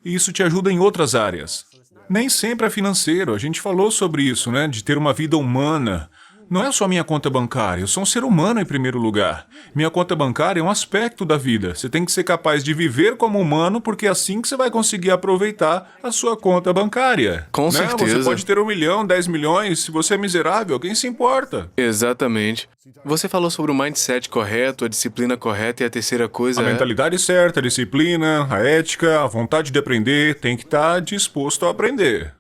E isso te ajuda em outras áreas. Nem sempre é financeiro, a gente falou sobre isso, né? De ter uma vida humana. Não é só minha conta bancária, eu sou um ser humano em primeiro lugar. Minha conta bancária é um aspecto da vida. Você tem que ser capaz de viver como humano, porque é assim que você vai conseguir aproveitar a sua conta bancária. Com certeza. Você pode ter 1 milhão, 10 milhões, se você é miserável, quem se importa? Exatamente. Você falou sobre o mindset correto, a disciplina correta e a terceira coisa A é... mentalidade certa, a disciplina, a ética, a vontade de aprender, tem que estar disposto a aprender.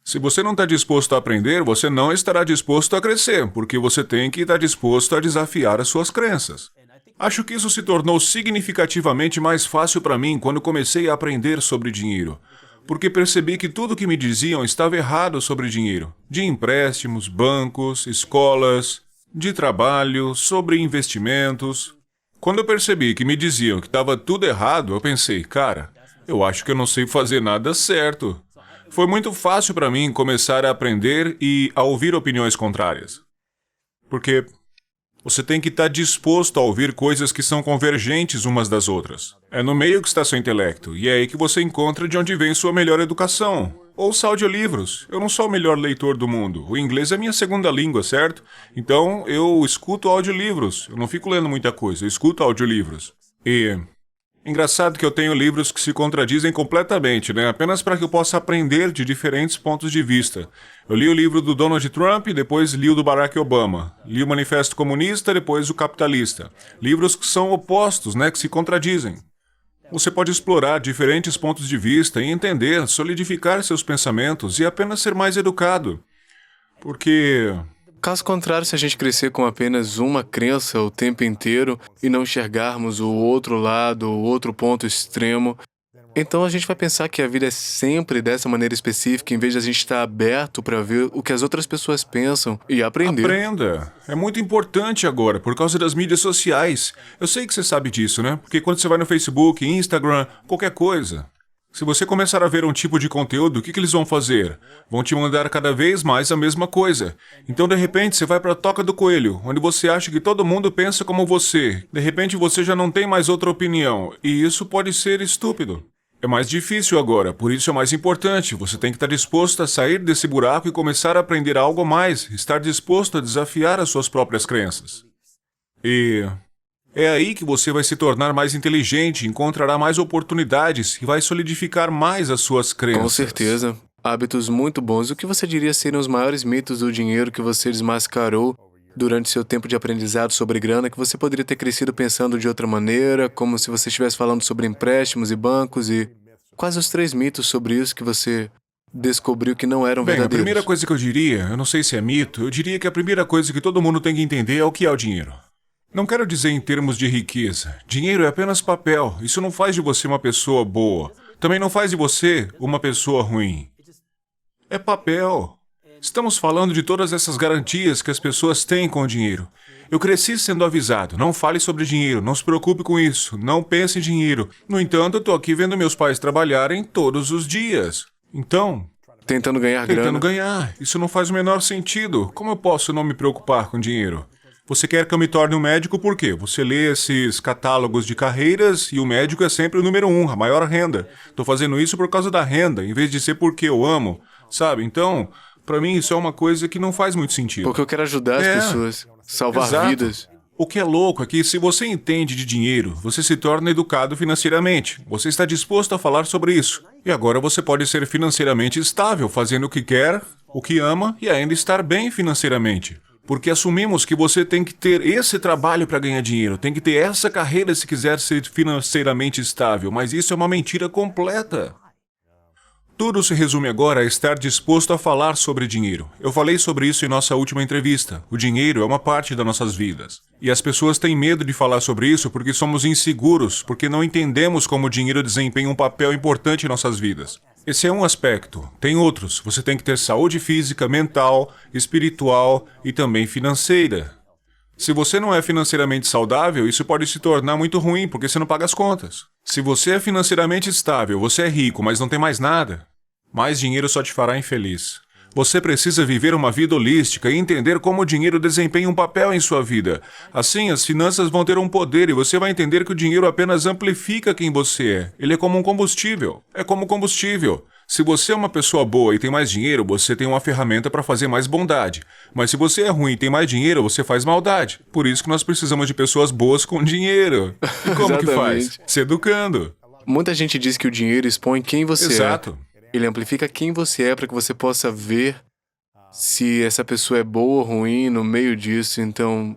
Se você não está disposto a aprender, você não estará disposto a crescer, porque você tem que estar disposto a desafiar as suas crenças. Acho que isso se tornou significativamente mais fácil para mim quando comecei a aprender sobre dinheiro, porque percebi que tudo que me diziam estava errado sobre dinheiro, de empréstimos, bancos, escolas, de trabalho, sobre investimentos. Quando eu percebi que me diziam que estava tudo errado, eu pensei, cara, eu acho que eu não sei fazer nada certo. Foi muito fácil para mim começar a aprender e a ouvir opiniões contrárias. Porque você tem que estar disposto a ouvir coisas que são convergentes umas das outras. É no meio que está seu intelecto, e é aí que você encontra de onde vem sua melhor educação. Ouça audiolivros. Eu não sou o melhor leitor do mundo. O inglês é minha segunda língua, certo? Então eu escuto audiolivros. Eu não fico lendo muita coisa, eu escuto audiolivros. E... engraçado que eu tenho livros que se contradizem completamente, né? Apenas para que eu possa aprender de diferentes pontos de vista. Eu li o livro do Donald Trump, depois li o do Barack Obama. Li o Manifesto Comunista, depois o Capitalista. Livros que são opostos, né? Que se contradizem. Você pode explorar diferentes pontos de vista e entender, solidificar seus pensamentos e apenas ser mais educado. Porque... caso contrário, se a gente crescer com apenas uma crença o tempo inteiro e não enxergarmos o outro lado, o outro ponto extremo, então a gente vai pensar que a vida é sempre dessa maneira específica, em vez de a gente estar aberto para ver o que as outras pessoas pensam e aprender. Aprenda. É muito importante agora, por causa das mídias sociais. Eu sei que você sabe disso, né? Porque quando você vai no Facebook, Instagram, qualquer coisa... se você começar a ver um tipo de conteúdo, o que eles vão fazer? Vão te mandar cada vez mais a mesma coisa. Então, de repente, você vai para a Toca do Coelho, onde você acha que todo mundo pensa como você. De repente, você já não tem mais outra opinião, e isso pode ser estúpido. É mais difícil agora, por isso é mais importante. Você tem que estar disposto a sair desse buraco e começar a aprender algo a mais, estar disposto a desafiar as suas próprias crenças. E... é aí que você vai se tornar mais inteligente, encontrará mais oportunidades e vai solidificar mais as suas crenças. Com certeza. Hábitos muito bons. O que você diria serem os maiores mitos do dinheiro que você desmascarou durante seu tempo de aprendizado sobre grana, que você poderia ter crescido pensando de outra maneira, como se você estivesse falando sobre empréstimos e bancos e... quais os 3 mitos sobre isso que você descobriu que não eram verdadeiros? A primeira coisa que eu diria, eu não sei se é mito, eu diria que a primeira coisa que todo mundo tem que entender é o que é o dinheiro. Não quero dizer em termos de riqueza. Dinheiro é apenas papel. Isso não faz de você uma pessoa boa. Também não faz de você uma pessoa ruim. É papel. Estamos falando de todas essas garantias que as pessoas têm com o dinheiro. Eu cresci sendo avisado, não fale sobre dinheiro, não se preocupe com isso, não pense em dinheiro. No entanto, eu estou aqui vendo meus pais trabalharem todos os dias. Então... tentando ganhar grana. Tentando ganhar. Isso não faz o menor sentido. Como eu posso não me preocupar com dinheiro? Você quer que eu me torne um médico por quê? Você lê esses catálogos de carreiras e o médico é sempre o número 1, a maior renda. Estou fazendo isso por causa da renda, em vez de ser porque eu amo. Sabe? Então, para mim isso é uma coisa que não faz muito sentido. Porque eu quero ajudar as pessoas, salvar Exato. vidas. O que é louco é que se você entende de dinheiro, você se torna educado financeiramente. Você está disposto a falar sobre isso. E agora você pode ser financeiramente estável, fazendo o que quer, o que ama e ainda estar bem financeiramente. Porque assumimos que você tem que ter esse trabalho para ganhar dinheiro, tem que ter essa carreira se quiser ser financeiramente estável, mas isso é uma mentira completa. Tudo se resume agora a estar disposto a falar sobre dinheiro. Eu falei sobre isso em nossa última entrevista. O dinheiro é uma parte das nossas vidas. E as pessoas têm medo de falar sobre isso porque somos inseguros, porque não entendemos como o dinheiro desempenha um papel importante em nossas vidas. Esse é um aspecto. Tem outros. Você tem que ter saúde física, mental, espiritual e também financeira. Se você não é financeiramente saudável, isso pode se tornar muito ruim porque você não paga as contas. Se você é financeiramente estável, você é rico, mas não tem mais nada, mais dinheiro só te fará infeliz. Você precisa viver uma vida holística e entender como o dinheiro desempenha um papel em sua vida. Assim, as finanças vão ter um poder e você vai entender que o dinheiro apenas amplifica quem você é. Ele é como um combustível. É como combustível. Se você é uma pessoa boa e tem mais dinheiro, você tem uma ferramenta para fazer mais bondade. Mas se você é ruim e tem mais dinheiro, você faz maldade. Por isso que nós precisamos de pessoas boas com dinheiro. E como que faz? Se educando. Muita gente diz que o dinheiro expõe quem você Exato. é. Ele amplifica quem você é para que você possa ver se essa pessoa é boa ou ruim no meio disso. Então,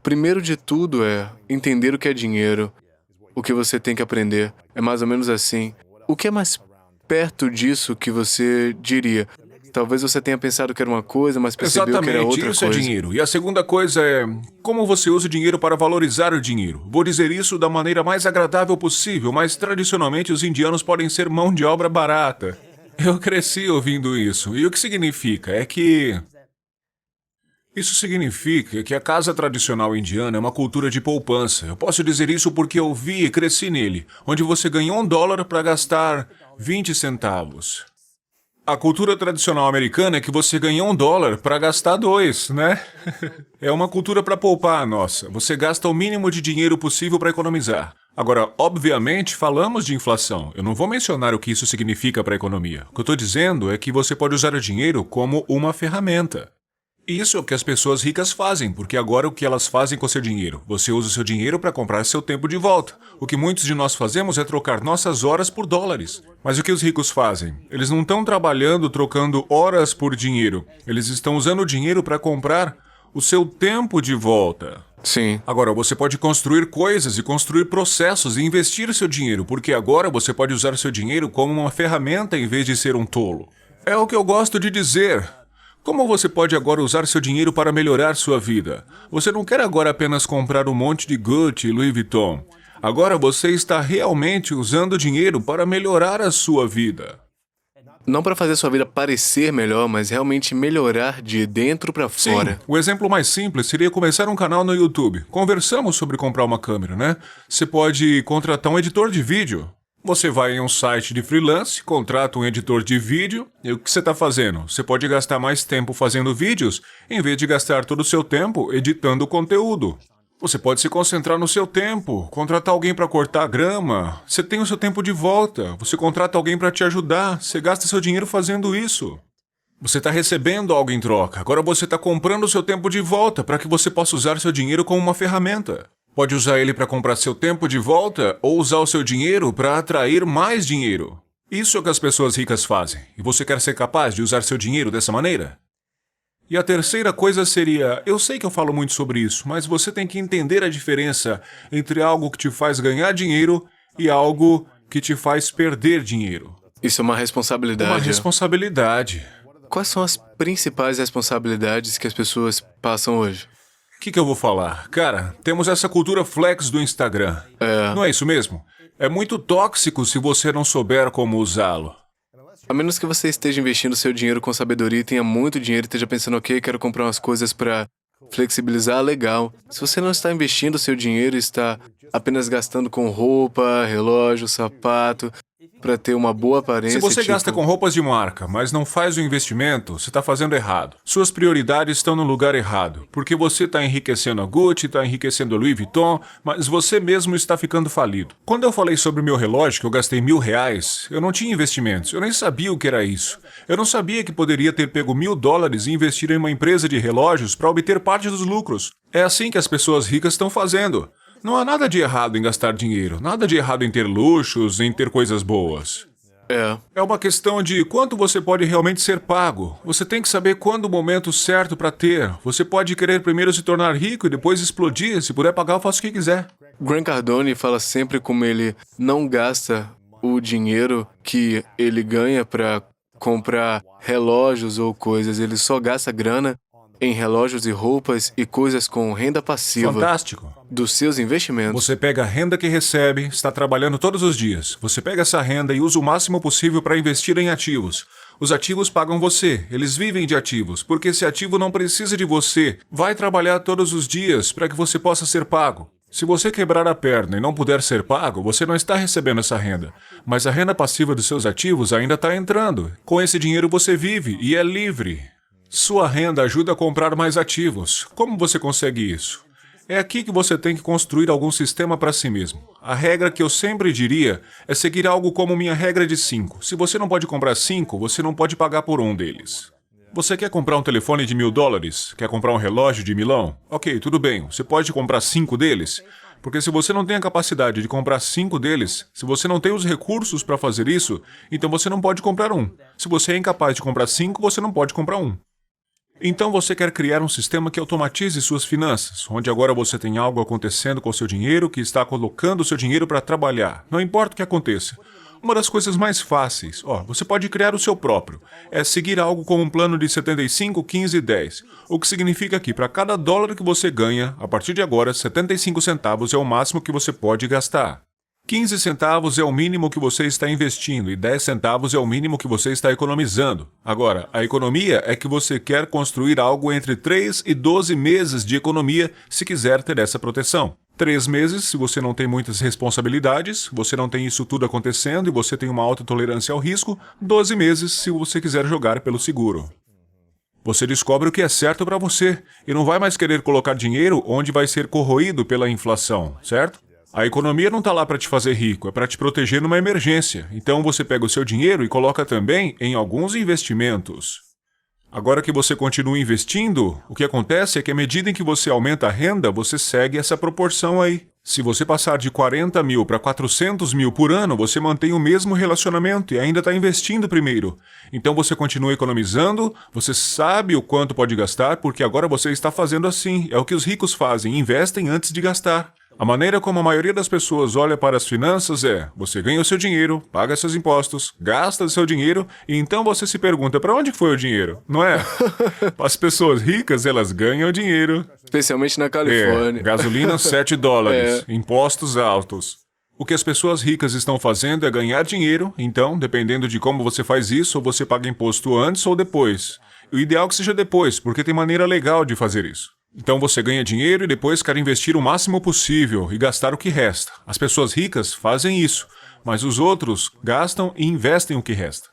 primeiro de tudo é entender o que é dinheiro, o que você tem que aprender. É mais ou menos assim. O que é mais perto disso que você diria? Talvez você tenha pensado que era uma coisa, mas percebeu que era outra Exatamente, isso coisa. é dinheiro. E a segunda coisa é como você usa o dinheiro para valorizar o dinheiro. Vou dizer isso da maneira mais agradável possível, mas tradicionalmente os indianos podem ser mão de obra barata. Eu cresci ouvindo isso. E o que significa? Isso significa que a casa tradicional indiana é uma cultura de poupança. Eu posso dizer isso porque eu vi e cresci nele, onde você ganha $1 para gastar 20 centavos. A cultura tradicional americana é que você ganha $1 para gastar 2, né? É uma cultura para poupar, nossa. Você gasta o mínimo de dinheiro possível para economizar. Agora, obviamente, falamos de inflação. Eu não vou mencionar o que isso significa para a economia. O que eu estou dizendo é que você pode usar o dinheiro como uma ferramenta. Isso é o que as pessoas ricas fazem, porque agora o que elas fazem com o seu dinheiro? Você usa o seu dinheiro para comprar seu tempo de volta. O que muitos de nós fazemos é trocar nossas horas por dólares. Mas o que os ricos fazem? Eles não estão trabalhando trocando horas por dinheiro. Eles estão usando o dinheiro para comprar o seu tempo de volta. Sim. Agora, você pode construir coisas e construir processos e investir seu dinheiro, porque agora você pode usar seu dinheiro como uma ferramenta em vez de ser um tolo. É o que eu gosto de dizer. Como você pode agora usar seu dinheiro para melhorar sua vida? Você não quer agora apenas comprar um monte de Gucci e Louis Vuitton. Agora você está realmente usando o dinheiro para melhorar a sua vida. Não para fazer sua vida parecer melhor, mas realmente melhorar de dentro para fora. Sim, o exemplo mais simples seria começar um canal no YouTube. Conversamos sobre comprar uma câmera, né? Você pode contratar um editor de vídeo. Você vai em um site de freelance, contrata um editor de vídeo, e o que você está fazendo? Você pode gastar mais tempo fazendo vídeos, em vez de gastar todo o seu tempo editando conteúdo. Você pode se concentrar no seu tempo, contratar alguém para cortar a grama, você tem o seu tempo de volta, você contrata alguém para te ajudar, você gasta seu dinheiro fazendo isso. Você está recebendo algo em troca, agora você está comprando o seu tempo de volta para que você possa usar seu dinheiro como uma ferramenta. Pode usar ele para comprar seu tempo de volta ou usar o seu dinheiro para atrair mais dinheiro. Isso é o que as pessoas ricas fazem. E você quer ser capaz de usar seu dinheiro dessa maneira? E a terceira coisa seria, eu sei que eu falo muito sobre isso, mas você tem que entender a diferença entre algo que te faz ganhar dinheiro e algo que te faz perder dinheiro. Isso é uma responsabilidade. Uma responsabilidade. Quais são as principais responsabilidades que as pessoas passam hoje? O que eu vou falar? Cara, temos essa cultura flex do Instagram. Não é isso mesmo? É muito tóxico se você não souber como usá-lo. A menos que você esteja investindo seu dinheiro com sabedoria e tenha muito dinheiro e esteja pensando, ok, quero comprar umas coisas para flexibilizar, legal. Se você não está investindo seu dinheiro e está apenas gastando com roupa, relógio, sapato, para ter uma boa aparência... Se você gasta com roupas de marca, mas não faz o investimento, você está fazendo errado. Suas prioridades estão no lugar errado, porque você está enriquecendo a Gucci, está enriquecendo a Louis Vuitton, mas você mesmo está ficando falido. Quando eu falei sobre o meu relógio, que eu gastei R$1.000, eu não tinha investimentos, eu nem sabia o que era isso. Eu não sabia que poderia ter pego $1.000 e investir em uma empresa de relógios para obter parte dos lucros. É assim que as pessoas ricas estão fazendo. Não há nada de errado em gastar dinheiro, nada de errado em ter luxos, em ter coisas boas. É uma questão de quanto você pode realmente ser pago. Você tem que saber quando o momento certo para ter. Você pode querer primeiro se tornar rico e depois explodir. Se puder pagar, eu faço o que quiser. Grant Cardone fala sempre como ele não gasta o dinheiro que ele ganha para comprar relógios ou coisas. Ele só gasta grana em relógios e roupas e coisas com renda passiva Fantástico. dos seus investimentos. Você pega a renda que recebe, está trabalhando todos os dias. Você pega essa renda e usa o máximo possível para investir em ativos. Os ativos pagam você, eles vivem de ativos, porque esse ativo não precisa de você. Vai trabalhar todos os dias para que você possa ser pago. Se você quebrar a perna e não puder ser pago, você não está recebendo essa renda. Mas a renda passiva dos seus ativos ainda está entrando. Com esse dinheiro você vive e é livre. Sua renda ajuda a comprar mais ativos. Como você consegue isso? É aqui que você tem que construir algum sistema para si mesmo. A regra que eu sempre diria é seguir algo como minha regra de 5. Se você não pode comprar 5, você não pode pagar por um deles. Você quer comprar um telefone de $1.000? Quer comprar um relógio de milão? Ok, tudo bem. Você pode comprar 5 deles? Porque se você não tem a capacidade de comprar 5 deles, se você não tem os recursos para fazer isso, então você não pode comprar um. Se você é incapaz de comprar 5, você não pode comprar um. Então você quer criar um sistema que automatize suas finanças, onde agora você tem algo acontecendo com o seu dinheiro que está colocando o seu dinheiro para trabalhar. Não importa o que aconteça. Uma das coisas mais fáceis, você pode criar o seu próprio, é seguir algo como um plano de 75, 15 e 10. O que significa que para cada dólar que você ganha, a partir de agora, 75 centavos é o máximo que você pode gastar. 15 centavos é o mínimo que você está investindo e 10 centavos é o mínimo que você está economizando. Agora, a economia é que você quer construir algo entre 3 e 12 meses de economia se quiser ter essa proteção. 3 meses se você não tem muitas responsabilidades, você não tem isso tudo acontecendo e você tem uma alta tolerância ao risco. 12 meses se você quiser jogar pelo seguro. Você descobre o que é certo para você e não vai mais querer colocar dinheiro onde vai ser corroído pela inflação, certo? A economia não está lá para te fazer rico, é para te proteger numa emergência. Então você pega o seu dinheiro e coloca também em alguns investimentos. Agora que você continua investindo, o que acontece é que à medida em que você aumenta a renda, você segue essa proporção aí. Se você passar de 40 mil para 400 mil por ano, você mantém o mesmo relacionamento e ainda está investindo primeiro. Então você continua economizando, você sabe o quanto pode gastar, porque agora você está fazendo assim. É o que os ricos fazem, investem antes de gastar. A maneira como a maioria das pessoas olha para as finanças é: você ganha o seu dinheiro, paga seus impostos, gasta o seu dinheiro e então você se pergunta para onde foi o dinheiro, não é? As pessoas ricas, elas ganham dinheiro. Especialmente na Califórnia. Gasolina $7, impostos altos. O que as pessoas ricas estão fazendo é ganhar dinheiro, então, dependendo de como você faz isso, você paga imposto antes ou depois. O ideal é que seja depois, porque tem maneira legal de fazer isso. Então você ganha dinheiro e depois quer investir o máximo possível e gastar o que resta. As pessoas ricas fazem isso, mas os outros gastam e investem o que resta.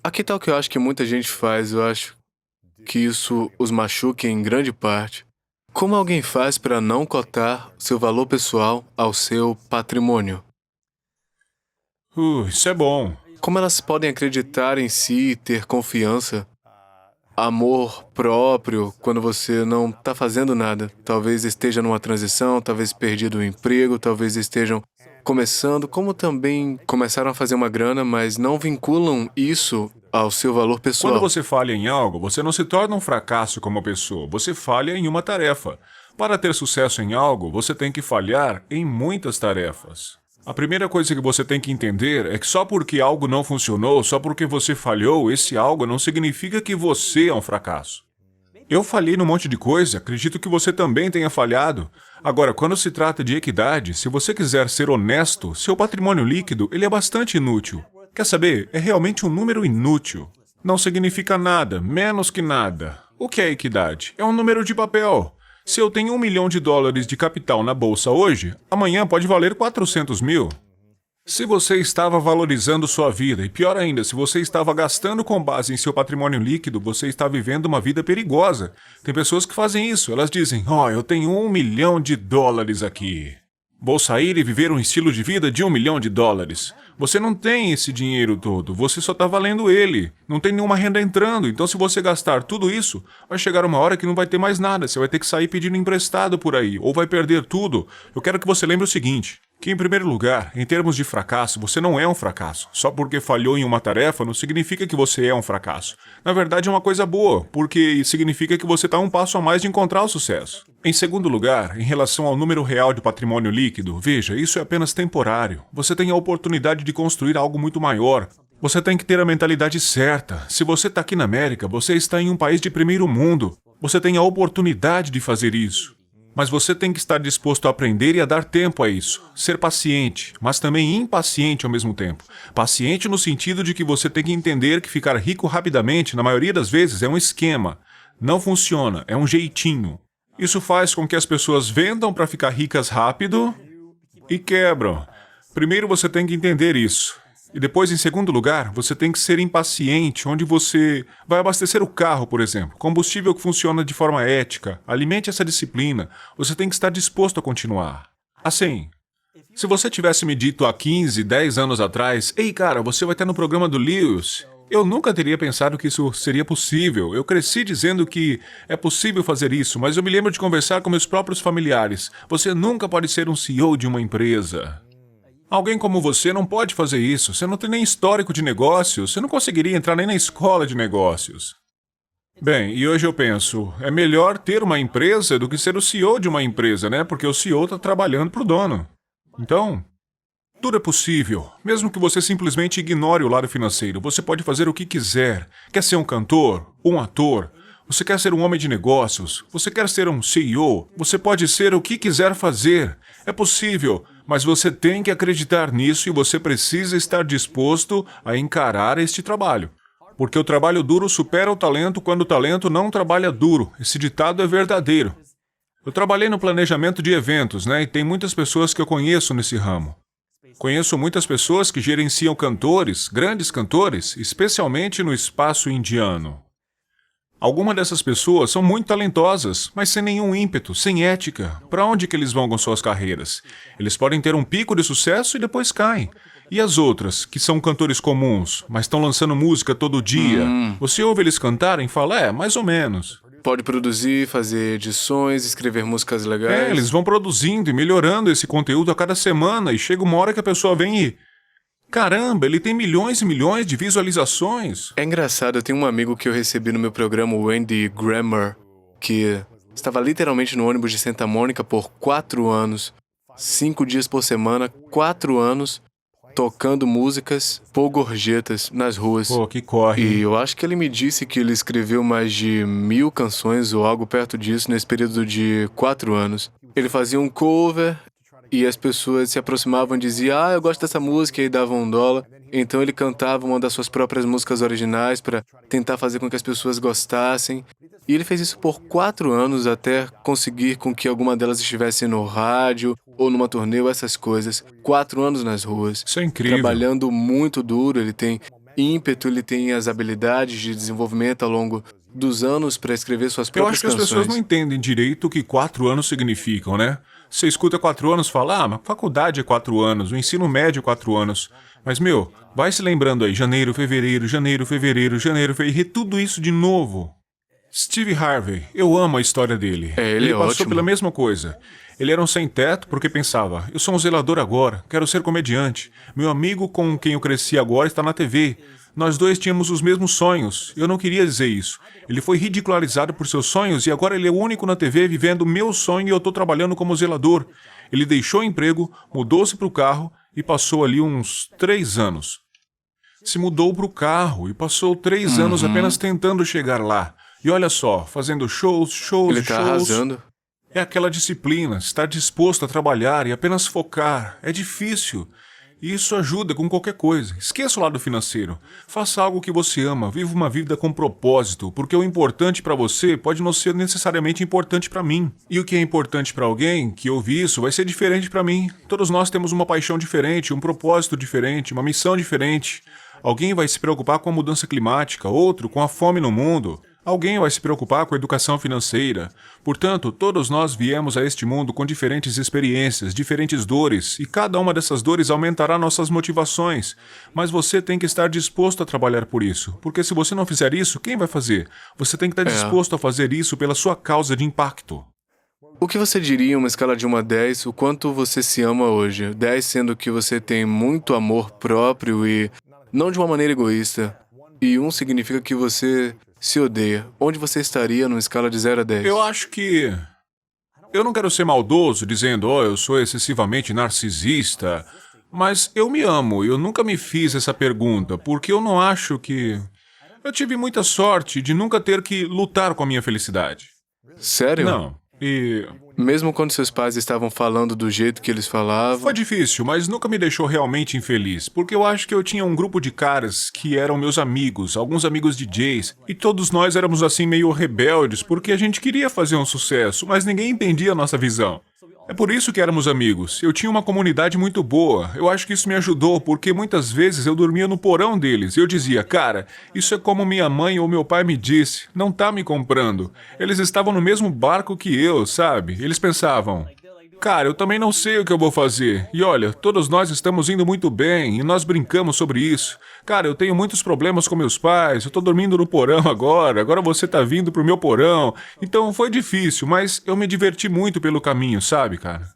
Aqui tá o que eu acho que muita gente faz, eu acho que isso os machuca em grande parte. Como alguém faz para não cotar seu valor pessoal ao seu patrimônio? Isso é bom. Como elas podem acreditar em si e ter confiança? Amor próprio quando você não está fazendo nada. Talvez esteja numa transição, talvez perdido o emprego, talvez estejam começando, como também começaram a fazer uma grana, mas não vinculam isso ao seu valor pessoal. Quando você falha em algo, você não se torna um fracasso como pessoa, você falha em uma tarefa. Para ter sucesso em algo, você tem que falhar em muitas tarefas. A primeira coisa que você tem que entender é que só porque algo não funcionou, só porque você falhou, esse algo não significa que você é um fracasso. Eu falhei num monte de coisa, acredito que você também tenha falhado. Agora, quando se trata de equidade, se você quiser ser honesto, seu patrimônio líquido, ele é bastante inútil. Quer saber? É realmente um número inútil. Não significa nada, menos que nada. O que é equidade? É um número de papel. Se eu tenho $1 milhão de capital na bolsa hoje, amanhã pode valer 400 mil. Se você estava valorizando sua vida, e pior ainda, se você estava gastando com base em seu patrimônio líquido, você está vivendo uma vida perigosa. Tem pessoas que fazem isso, elas dizem: eu tenho $1 milhão aqui. Vou sair e viver um estilo de vida de $1 milhão. Você não tem esse dinheiro todo, você só está valendo ele. Não tem nenhuma renda entrando, então se você gastar tudo isso, vai chegar uma hora que não vai ter mais nada. Você vai ter que sair pedindo emprestado por aí, ou vai perder tudo. Eu quero que você lembre o seguinte: Que, em primeiro lugar, em termos de fracasso, você não é um fracasso. Só porque falhou em uma tarefa não significa que você é um fracasso. Na verdade, é uma coisa boa, porque significa que você está um passo a mais de encontrar o sucesso. Em segundo lugar, em relação ao número real de patrimônio líquido, veja, isso é apenas temporário. Você tem a oportunidade de construir algo muito maior. Você tem que ter a mentalidade certa. Se você está aqui na América, você está em um país de primeiro mundo. Você tem a oportunidade de fazer isso. Mas você tem que estar disposto a aprender e a dar tempo a isso. Ser paciente, mas também impaciente ao mesmo tempo. Paciente no sentido de que você tem que entender que ficar rico rapidamente, na maioria das vezes, é um esquema. Não funciona, é um jeitinho. Isso faz com que as pessoas vendam para ficar ricas rápido e quebram. Primeiro você tem que entender isso. E depois, em segundo lugar, você tem que ser impaciente, onde você vai abastecer o carro, por exemplo. Combustível que funciona de forma ética. Alimente essa disciplina. Você tem que estar disposto a continuar. Assim, se você tivesse me dito há 15, 10 anos atrás, ei cara, você vai estar no programa do Lewis, eu nunca teria pensado que isso seria possível. Eu cresci dizendo que é possível fazer isso, mas eu me lembro de conversar com meus próprios familiares. Você nunca pode ser um CEO de uma empresa. Alguém como você não pode fazer isso. Você não tem nem histórico de negócios. Você não conseguiria entrar nem na escola de negócios. Bem, e hoje eu penso, é melhor ter uma empresa do que ser o CEO de uma empresa, né? Porque o CEO está trabalhando para o dono. Então, tudo é possível. Mesmo que você simplesmente ignore o lado financeiro, você pode fazer o que quiser. Quer ser um cantor? Um ator? Você quer ser um homem de negócios? Você quer ser um CEO? Você pode ser o que quiser fazer. É possível. Mas você tem que acreditar nisso e você precisa estar disposto a encarar este trabalho. Porque o trabalho duro supera o talento quando o talento não trabalha duro. Esse ditado é verdadeiro. Eu trabalhei no planejamento de eventos, né? E tem muitas pessoas que eu conheço nesse ramo. Conheço muitas pessoas que gerenciam cantores, grandes cantores, especialmente no espaço indiano. Algumas dessas pessoas são muito talentosas, mas sem nenhum ímpeto, sem ética. Para onde que eles vão com suas carreiras? Eles podem ter um pico de sucesso e depois caem. E as outras, que são cantores comuns, mas estão lançando música todo dia? Você ouve eles cantarem e fala, mais ou menos. Pode produzir, fazer edições, escrever músicas legais. Eles vão produzindo e melhorando esse conteúdo a cada semana e chega uma hora que a pessoa vem e... Caramba, ele tem milhões e milhões de visualizações. É engraçado, eu tenho um amigo que eu recebi no meu programa, o Andy Grammer, que estava literalmente no ônibus de Santa Mônica por 4 anos, 5 dias por semana, 4 anos, tocando músicas por gorjetas nas ruas. Pô, que corre. E eu acho que ele me disse que ele escreveu mais de 1000 canções ou algo perto disso nesse período de 4 anos. Ele fazia um cover... E as pessoas se aproximavam e diziam, eu gosto dessa música, e davam $1. Então ele cantava uma das suas próprias músicas originais para tentar fazer com que as pessoas gostassem. E ele fez isso por 4 anos até conseguir com que alguma delas estivesse no rádio ou numa turnê ou essas coisas. 4 anos nas ruas. Isso é incrível. Trabalhando muito duro, ele tem ímpeto, ele tem as habilidades de desenvolvimento ao longo dos anos para escrever suas próprias canções. Eu acho que as pessoas não entendem direito o que 4 anos significam, né? Você escuta 4 anos e fala, mas faculdade é 4 anos, o ensino médio é 4 anos. Mas, vai se lembrando aí, janeiro, fevereiro, e tudo isso de novo. Steve Harvey, eu amo a história dele. Ele é passou ótimo. pela mesma coisa. Ele era um sem-teto porque pensava, eu sou um zelador agora, quero ser comediante. Meu amigo com quem eu cresci agora está na TV. Nós dois tínhamos os mesmos sonhos. Eu não queria dizer isso. Ele foi ridicularizado por seus sonhos e agora ele é o único na TV vivendo o meu sonho e eu estou trabalhando como zelador. Ele deixou o emprego, mudou-se para o carro e passou ali uns 3 anos. Se mudou para o carro e passou 3 anos apenas tentando chegar lá. E olha só, fazendo shows. Ele tá arrasando. É aquela disciplina, estar disposto a trabalhar e apenas focar. É difícil. E isso ajuda com qualquer coisa. Esqueça o lado financeiro. Faça algo que você ama. Viva uma vida com propósito. Porque o importante para você pode não ser necessariamente importante para mim. E o que é importante para alguém que ouve isso vai ser diferente para mim. Todos nós temos uma paixão diferente, um propósito diferente, uma missão diferente. Alguém vai se preocupar com a mudança climática, outro com a fome no mundo. Alguém vai se preocupar com a educação financeira. Portanto, todos nós viemos a este mundo com diferentes experiências, diferentes dores, e cada uma dessas dores aumentará nossas motivações. Mas você tem que estar disposto a trabalhar por isso, porque se você não fizer isso, quem vai fazer? Você tem que estar disposto a fazer isso pela sua causa de impacto. O que você diria em uma escala de 1 a 10, o quanto você se ama hoje? 10 sendo que você tem muito amor próprio e não de uma maneira egoísta. E 1 significa que você se odeia. Onde você estaria numa escala de 0 a 10? Eu acho que... Eu não quero ser maldoso dizendo, oh, eu sou excessivamente narcisista, mas eu me amo. Eu nunca me fiz essa pergunta, porque eu não acho que... Eu tive muita sorte de nunca ter que lutar com a minha felicidade. Sério? Não. E Mesmo quando seus pais estavam falando do jeito que eles falavam? foi difícil, mas nunca me deixou realmente infeliz, porque eu acho que eu tinha um grupo de caras que eram meus amigos, alguns amigos DJs, e todos nós éramos assim meio rebeldes, porque a gente queria fazer um sucesso, mas ninguém entendia a nossa visão. É por isso que éramos amigos. Eu tinha uma comunidade muito boa. Eu acho que isso me ajudou, porque muitas vezes eu dormia no porão deles. E eu dizia, cara, isso é como minha mãe ou meu pai me disse, não tá me comprando. Eles estavam no mesmo barco que eu, sabe? Eles pensavam, cara, eu também não sei o que eu vou fazer. E olha, todos nós estamos indo muito bem e nós brincamos sobre isso. Cara, eu tenho muitos problemas com meus pais, eu tô dormindo no porão agora você tá vindo pro meu porão. Então foi difícil, mas eu me diverti muito pelo caminho, sabe, cara?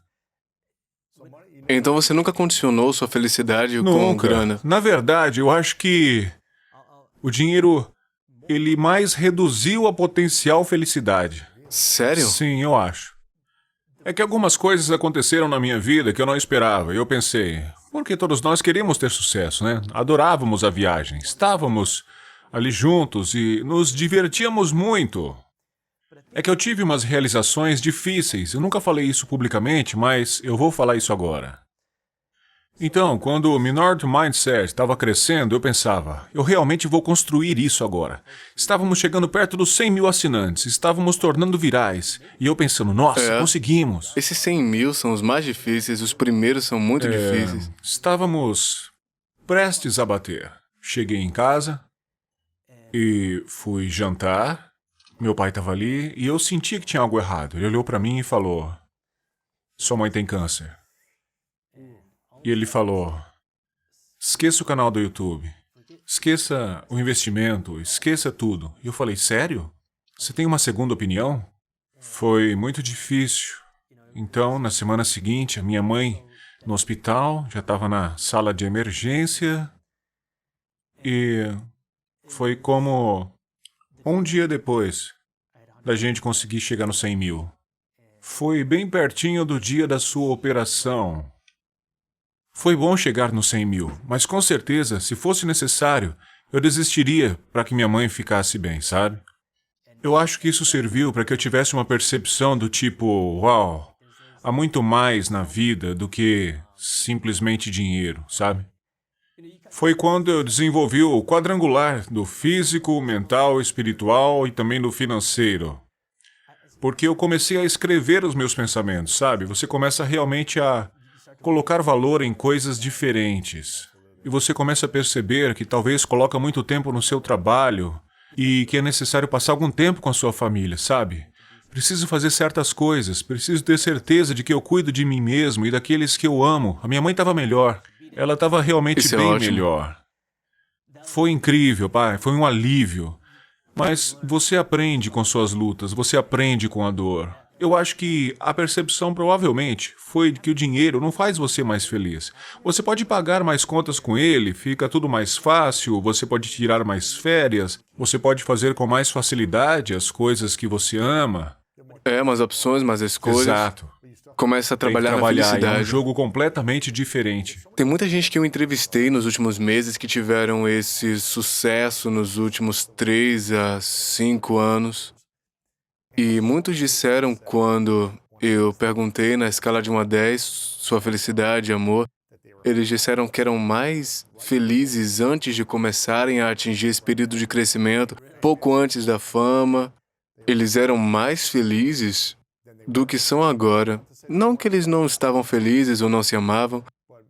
Então você nunca condicionou sua felicidade com Nunca. grana? Na verdade, eu acho que o dinheiro, ele mais reduziu a potencial felicidade. Sério? Sim, eu acho. É que algumas coisas aconteceram na minha vida que eu não esperava. E eu pensei, porque todos nós queríamos ter sucesso, né? Adorávamos a viagem, estávamos ali juntos e nos divertíamos muito. É que eu tive umas realizações difíceis. Eu nunca falei isso publicamente, mas eu vou falar isso agora. Então, quando o Minority Mindset estava crescendo, eu pensava, eu realmente vou construir isso agora. Estávamos chegando perto dos 100 mil assinantes, estávamos tornando virais. E eu pensando, nossa, conseguimos. Esses 100 mil são os mais difíceis, os primeiros são muito difíceis. Estávamos prestes a bater. Cheguei em casa e fui jantar. Meu pai estava ali e eu senti que tinha algo errado. Ele olhou para mim e falou, sua mãe tem câncer. E ele falou, esqueça o canal do YouTube, esqueça o investimento, esqueça tudo. E eu falei, sério? Você tem uma segunda opinião? Foi muito difícil. Então, na semana seguinte, a minha mãe no hospital, já estava na sala de emergência e foi como um dia depois da gente conseguir chegar nos 100 mil. Foi bem pertinho do dia da sua operação. Foi bom chegar nos 100 mil, mas com certeza, se fosse necessário, eu desistiria para que minha mãe ficasse bem, sabe? Eu acho que isso serviu para que eu tivesse uma percepção do tipo, uau, há muito mais na vida do que simplesmente dinheiro, sabe? Foi quando eu desenvolvi o quadrangular do físico, mental, espiritual e também do financeiro. Porque eu comecei a escrever os meus pensamentos, sabe? Você começa realmente a colocar valor em coisas diferentes. E você começa a perceber que talvez coloca muito tempo no seu trabalho e que é necessário passar algum tempo com a sua família, sabe? Preciso fazer certas coisas, preciso ter certeza de que eu cuido de mim mesmo e daqueles que eu amo. A minha mãe estava melhor. Ela estava realmente Isso é bem ótimo. melhor. Foi incrível, pai, foi um alívio. Mas você aprende com suas lutas, você aprende com a dor. Eu acho que a percepção provavelmente foi de que o dinheiro não faz você mais feliz. Você pode pagar mais contas com ele, fica tudo mais fácil, você pode tirar mais férias, você pode fazer com mais facilidade as coisas que você ama. Mais opções, mais escolhas. Exato. Começa a Tem que trabalhar na trabalhar, felicidade. é um jogo completamente diferente. Tem muita gente que eu entrevistei nos últimos meses que tiveram esse sucesso nos últimos 3 a 5 anos. E muitos disseram quando eu perguntei na escala de 1 a 10, sua felicidade, amor, eles disseram que eram mais felizes antes de começarem a atingir esse período de crescimento, pouco antes da fama. Eles eram mais felizes do que são agora. Não que eles não estavam felizes ou não se amavam,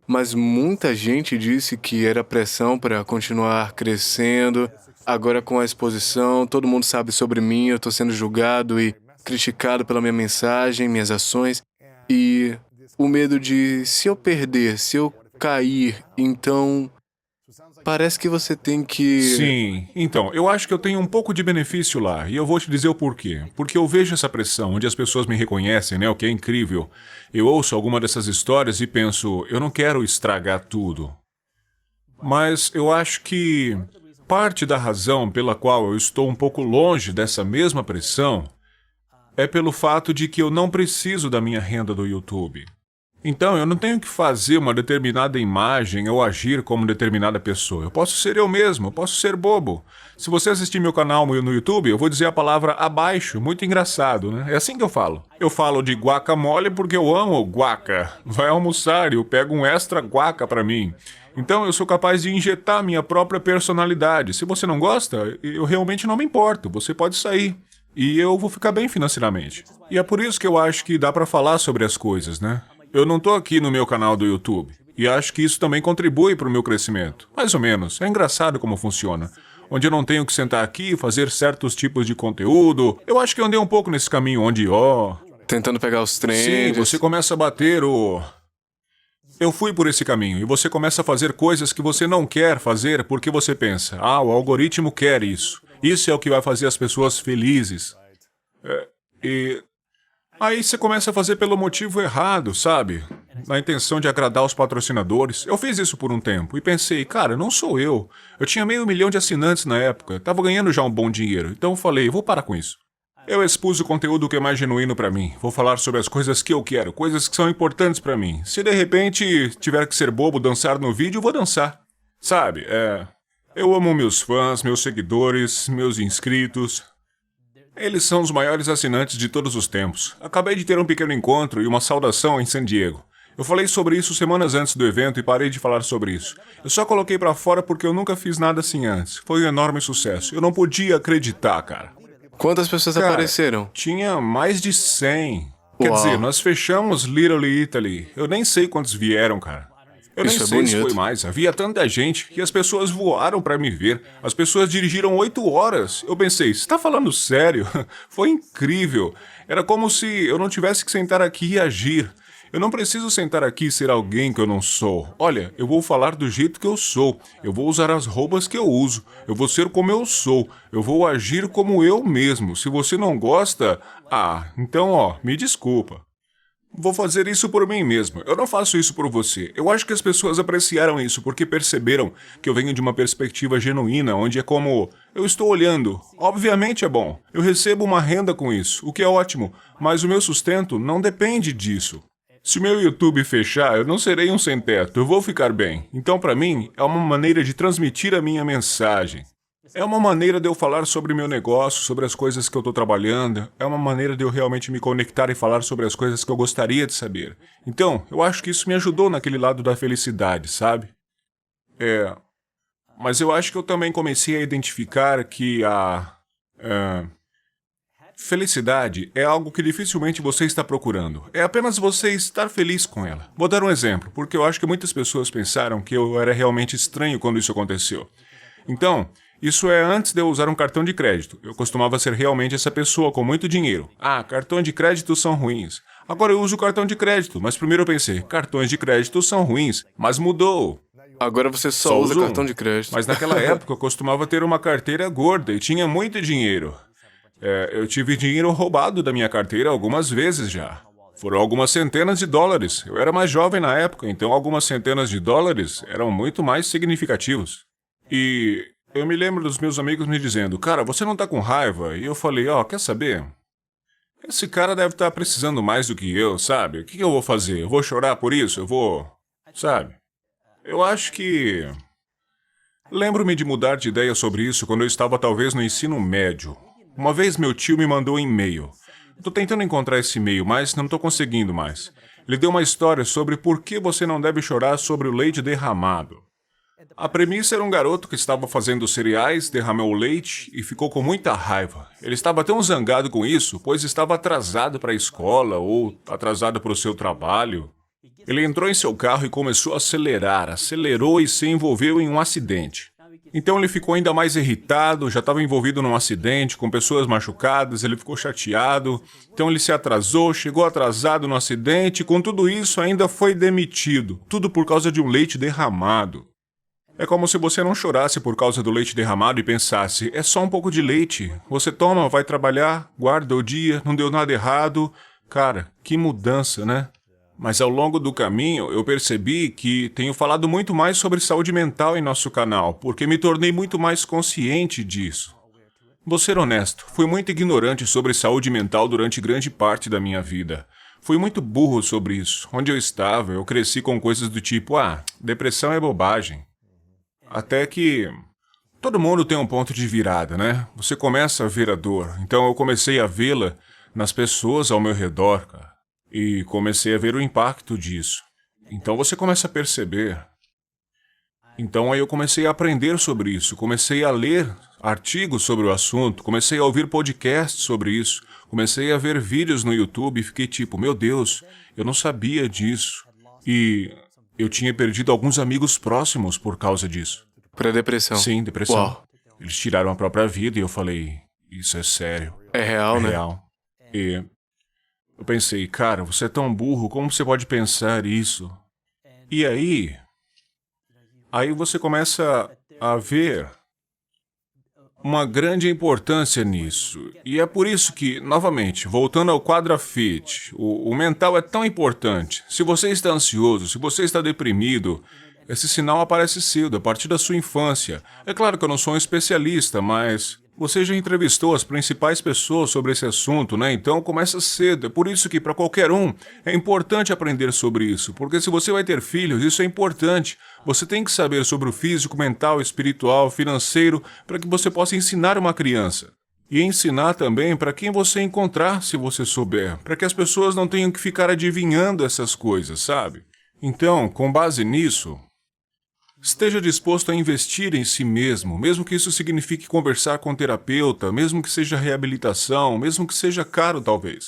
mas muita gente disse que era pressão para continuar crescendo. Agora com a exposição, todo mundo sabe sobre mim, eu estou sendo julgado e criticado pela minha mensagem, minhas ações. E o medo de, se eu perder, se eu cair, então parece que você tem que... Sim, então, eu acho que eu tenho um pouco de benefício lá, e eu vou te dizer o porquê. Porque eu vejo essa pressão, onde as pessoas me reconhecem, né, o que é incrível. Eu ouço alguma dessas histórias e penso, eu não quero estragar tudo. Mas eu acho que parte da razão pela qual eu estou um pouco longe dessa mesma pressão é pelo fato de que eu não preciso da minha renda do YouTube. Então, eu não tenho que fazer uma determinada imagem ou agir como determinada pessoa. Eu posso ser eu mesmo, eu posso ser bobo. Se você assistir meu canal no YouTube, eu vou dizer a palavra abaixo, muito engraçado, né? É assim que eu falo. Eu falo de guacamole porque eu amo guaca. Vai almoçar e eu pego um extra guaca pra mim. Então, eu sou capaz de injetar minha própria personalidade. Se você não gosta, eu realmente não me importo. Você pode sair. E eu vou ficar bem financeiramente. E é por isso que eu acho que dá pra falar sobre as coisas, né? Eu não tô aqui no meu canal do YouTube. E acho que isso também contribui para o meu crescimento. Mais ou menos. É engraçado como funciona. Onde eu não tenho que sentar aqui e fazer certos tipos de conteúdo. Eu acho que eu andei um pouco nesse caminho onde, Tentando pegar os trends. Sim, você começa a bater o... Eu fui por esse caminho e você começa a fazer coisas que você não quer fazer porque você pensa, o algoritmo quer isso. Isso é o que vai fazer as pessoas felizes. Aí você começa a fazer pelo motivo errado, sabe? Na intenção de agradar os patrocinadores. Eu fiz isso por um tempo e pensei, cara, não sou eu. Eu tinha 500 mil de assinantes na época, tava ganhando já um bom dinheiro. Então eu falei, vou parar com isso. Eu expus o conteúdo que é mais genuíno pra mim. Vou falar sobre as coisas que eu quero, coisas que são importantes pra mim. Se de repente tiver que ser bobo dançar no vídeo, eu vou dançar. Sabe, eu amo meus fãs, meus seguidores, meus inscritos. Eles são os maiores assinantes de todos os tempos. Acabei de ter um pequeno encontro e uma saudação em San Diego. Eu falei sobre isso semanas antes do evento e parei de falar sobre isso. Eu só coloquei pra fora porque eu nunca fiz nada assim antes. Foi um enorme sucesso. Eu não podia acreditar, cara. Quantas pessoas apareceram? Tinha mais de 100. Quer Uau. dizer, nós fechamos Little Italy. Eu nem sei quantos vieram, cara. Eu nem Isso é sei se bonito. foi mais. Havia tanta gente que as pessoas voaram pra me ver. As pessoas dirigiram 8 horas. Eu pensei, você tá falando sério? Foi incrível. Era como se eu não tivesse que sentar aqui e agir. Eu não preciso sentar aqui e ser alguém que eu não sou. Olha, eu vou falar do jeito que eu sou. Eu vou usar as roupas que eu uso. Eu vou ser como eu sou. Eu vou agir como eu mesmo. Se você não gosta, então, me desculpa. Vou fazer isso por mim mesmo. Eu não faço isso por você. Eu acho que as pessoas apreciaram isso porque perceberam que eu venho de uma perspectiva genuína, onde é como eu estou olhando. Obviamente é bom. Eu recebo uma renda com isso, o que é ótimo, mas o meu sustento não depende disso. Se o meu YouTube fechar, eu não serei um sem-teto, eu vou ficar bem. Então, para mim, é uma maneira de transmitir a minha mensagem. É uma maneira de eu falar sobre meu negócio, sobre as coisas que eu estou trabalhando. É uma maneira de eu realmente me conectar e falar sobre as coisas que eu gostaria de saber. Então, eu acho que isso me ajudou naquele lado da felicidade, sabe? Mas eu acho que eu também comecei a identificar que felicidade é algo que dificilmente você está procurando. É apenas você estar feliz com ela. Vou dar um exemplo, porque eu acho que muitas pessoas pensaram que eu era realmente estranho quando isso aconteceu. Então, isso é antes de eu usar um cartão de crédito. Eu costumava ser realmente essa pessoa com muito dinheiro. Cartões de crédito são ruins. Agora eu uso o cartão de crédito, mas primeiro eu pensei, cartões de crédito são ruins, mas mudou. Agora você só usa uso um. cartão de crédito. Mas naquela época eu costumava ter uma carteira gorda e tinha muito dinheiro. Eu tive dinheiro roubado da minha carteira algumas vezes já. Foram algumas centenas de dólares. Eu era mais jovem na época, então algumas centenas de dólares eram muito mais significativos. E eu me lembro dos meus amigos me dizendo, cara, você não tá com raiva? E eu falei, quer saber? Esse cara deve estar precisando mais do que eu, sabe? O que eu vou fazer? Eu vou chorar por isso? Eu vou... Sabe? Eu acho que... Lembro-me de mudar de ideia sobre isso quando eu estava talvez no ensino médio. Uma vez meu tio me mandou um e-mail. Eu tô tentando encontrar esse e-mail, mas não tô conseguindo mais. Ele deu uma história sobre por que você não deve chorar sobre o leite derramado. A premissa era um garoto que estava fazendo cereais, derramou o leite e ficou com muita raiva. Ele estava tão zangado com isso, pois estava atrasado para a escola ou atrasado para o seu trabalho. Ele entrou em seu carro e começou a acelerar, acelerou e se envolveu em um acidente. Então ele ficou ainda mais irritado, já estava envolvido num acidente, com pessoas machucadas, ele ficou chateado. Então ele se atrasou, chegou atrasado no acidente, com tudo isso ainda foi demitido. Tudo por causa de um leite derramado. É como se você não chorasse por causa do leite derramado e pensasse, é só um pouco de leite. Você toma, vai trabalhar, guarda o dia, não deu nada errado. Cara, que mudança, né? Mas ao longo do caminho, eu percebi que tenho falado muito mais sobre saúde mental em nosso canal, porque me tornei muito mais consciente disso. Vou ser honesto, fui muito ignorante sobre saúde mental durante grande parte da minha vida. Fui muito burro sobre isso. Onde eu estava, eu cresci com coisas do tipo, depressão é bobagem. Até que todo mundo tem um ponto de virada, né? Você começa a ver a dor. Então eu comecei a vê-la nas pessoas ao meu redor, cara. E comecei a ver o impacto disso. Então você começa a perceber. Então aí eu comecei a aprender sobre isso. Comecei a ler artigos sobre o assunto. Comecei a ouvir podcasts sobre isso. Comecei a ver vídeos no YouTube e fiquei tipo, meu Deus, eu não sabia disso. E eu tinha perdido alguns amigos próximos por causa disso. Pra depressão. Sim, depressão. Uau. Eles tiraram a própria vida e eu falei, isso é sério. É real, né? Real. E eu pensei, cara, você é tão burro, como você pode pensar isso? E aí você começa a ver uma grande importância nisso. E é por isso que, novamente, voltando ao QuadraFit, o mental é tão importante. Se você está ansioso, se você está deprimido, esse sinal aparece cedo, a partir da sua infância. É claro que eu não sou um especialista, mas você já entrevistou as principais pessoas sobre esse assunto, né? Então começa cedo. É por isso que para qualquer um é importante aprender sobre isso, porque se você vai ter filhos, isso é importante. Você tem que saber sobre o físico, mental, espiritual, financeiro, para que você possa ensinar uma criança. E ensinar também para quem você encontrar, se você souber, para que as pessoas não tenham que ficar adivinhando essas coisas, sabe? Então, com base nisso, esteja disposto a investir em si mesmo, mesmo que isso signifique conversar com um terapeuta, mesmo que seja reabilitação, mesmo que seja caro talvez.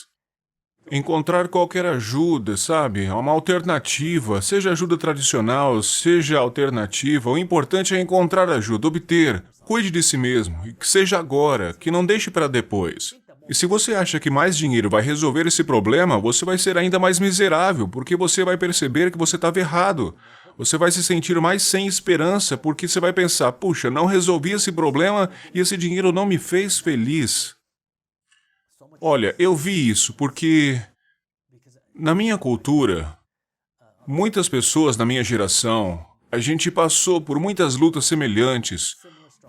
Encontrar qualquer ajuda, sabe? Uma alternativa, seja ajuda tradicional, seja alternativa, o importante é encontrar ajuda, obter. Cuide de si mesmo, e que seja agora, que não deixe para depois. E se você acha que mais dinheiro vai resolver esse problema, você vai ser ainda mais miserável, porque você vai perceber que você estava errado. Você vai se sentir mais sem esperança, porque você vai pensar, puxa, não resolvi esse problema e esse dinheiro não me fez feliz. Olha, eu vi isso porque, na minha cultura, muitas pessoas na minha geração, a gente passou por muitas lutas semelhantes,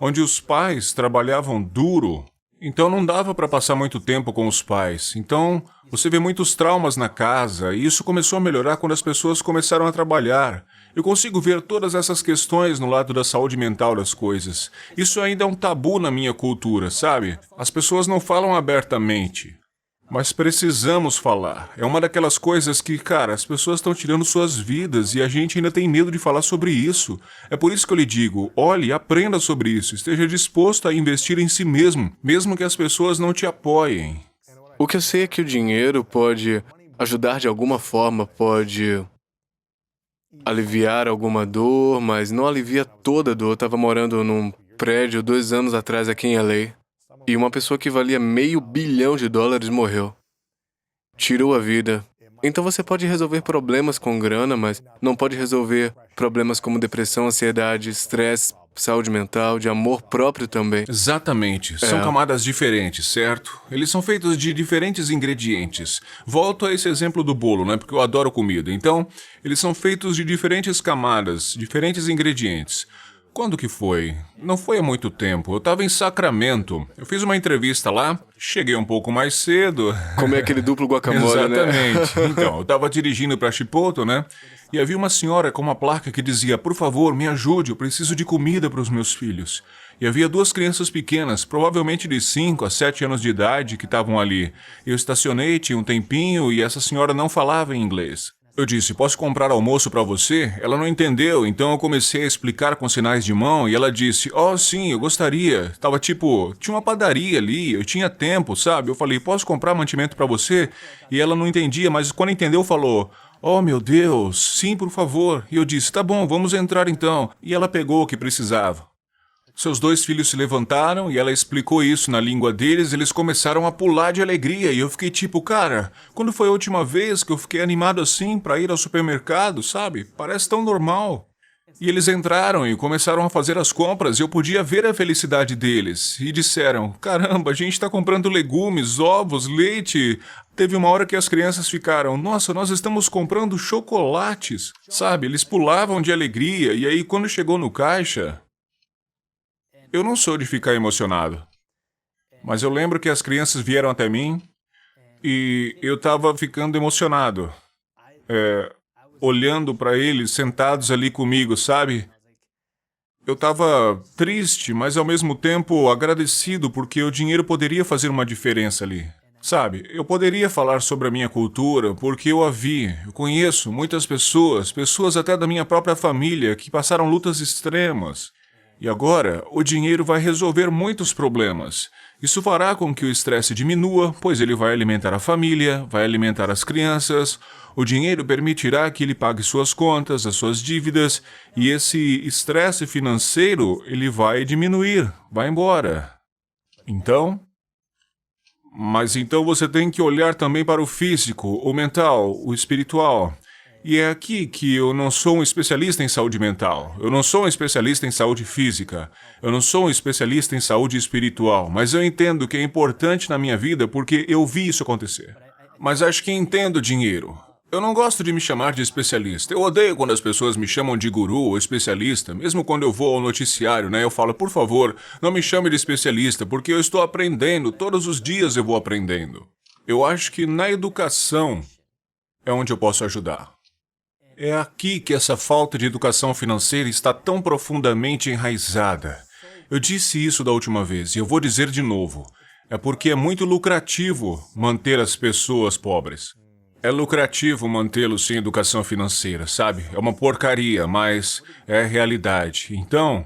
onde os pais trabalhavam duro, então não dava para passar muito tempo com os pais. Então, você vê muitos traumas na casa, e isso começou a melhorar quando as pessoas começaram a trabalhar. Eu consigo ver todas essas questões no lado da saúde mental das coisas. Isso ainda é um tabu na minha cultura, sabe? As pessoas não falam abertamente. Mas precisamos falar. É uma daquelas coisas que, cara, as pessoas estão tirando suas vidas e a gente ainda tem medo de falar sobre isso. É por isso que eu lhe digo, olhe, aprenda sobre isso, esteja disposto a investir em si mesmo, mesmo que as pessoas não te apoiem. O que eu sei é que o dinheiro pode ajudar de alguma forma, pode aliviar alguma dor, mas não alivia toda a dor. Eu estava morando num prédio 2 anos atrás aqui em LA e uma pessoa que valia $500 bilhão morreu. Tirou a vida. Então você pode resolver problemas com grana, mas não pode resolver problemas como depressão, ansiedade, estresse, saúde mental, de amor próprio também. Exatamente. São camadas diferentes, certo? Eles são feitos de diferentes ingredientes. Volto a esse exemplo do bolo, né? Porque eu adoro comida. Então, eles são feitos de diferentes camadas, diferentes ingredientes. Quando que foi? Não foi há muito tempo. Eu estava em Sacramento. Eu fiz uma entrevista lá, cheguei um pouco mais cedo. Comer aquele duplo guacamole, né? Exatamente. Então, eu estava dirigindo para Chipotle, né? E havia uma senhora com uma placa que dizia, por favor, me ajude, eu preciso de comida para os meus filhos. E havia 2 crianças pequenas, provavelmente de 5 a 7 anos de idade, que estavam ali. Eu estacionei, tinha um tempinho, e essa senhora não falava em inglês. Eu disse, posso comprar almoço para você? Ela não entendeu, então eu comecei a explicar com sinais de mão, e ela disse, sim, eu gostaria. Tava tipo, tinha uma padaria ali, eu tinha tempo, sabe? Eu falei, posso comprar mantimento para você? E ela não entendia, mas quando entendeu, falou, oh, meu Deus, sim, por favor. E eu disse, tá bom, vamos entrar então. E ela pegou o que precisava. Seus 2 filhos se levantaram e ela explicou isso na língua deles, eles começaram a pular de alegria. E eu fiquei tipo, cara, quando foi a última vez que eu fiquei animado assim pra ir ao supermercado, sabe? Parece tão normal. E eles entraram e começaram a fazer as compras e eu podia ver a felicidade deles. E disseram, caramba, a gente está comprando legumes, ovos, leite. Teve uma hora que as crianças ficaram, nossa, nós estamos comprando chocolates. Sabe, eles pulavam de alegria e aí quando chegou no caixa... Eu não sou de ficar emocionado. Mas eu lembro que as crianças vieram até mim e eu estava ficando emocionado. Olhando para eles sentados ali comigo, sabe? Eu estava triste, mas ao mesmo tempo agradecido porque o dinheiro poderia fazer uma diferença ali. Sabe, eu poderia falar sobre a minha cultura porque eu a vi. Eu conheço muitas pessoas, pessoas até da minha própria família que passaram lutas extremas. E agora, o dinheiro vai resolver muitos problemas. Isso fará com que o estresse diminua, pois ele vai alimentar a família, vai alimentar as crianças. O dinheiro permitirá que ele pague suas contas, as suas dívidas, e esse estresse financeiro, ele vai diminuir, vai embora. Mas então você tem que olhar também para o físico, o mental, o espiritual. E é aqui que eu não sou um especialista em saúde mental, eu não sou um especialista em saúde física, eu não sou um especialista em saúde espiritual, mas eu entendo que é importante na minha vida porque eu vi isso acontecer. Mas acho que entendo dinheiro. Eu não gosto de me chamar de especialista. Eu odeio quando as pessoas me chamam de guru ou especialista, mesmo quando eu vou ao noticiário, né? Eu falo, por favor, não me chame de especialista, porque eu estou aprendendo, todos os dias eu vou aprendendo. Eu acho que na educação é onde eu posso ajudar. É aqui que essa falta de educação financeira está tão profundamente enraizada. Eu disse isso da última vez e eu vou dizer de novo. É porque é muito lucrativo manter as pessoas pobres. É lucrativo mantê-los sem educação financeira, sabe? É uma porcaria, mas é a realidade. Então,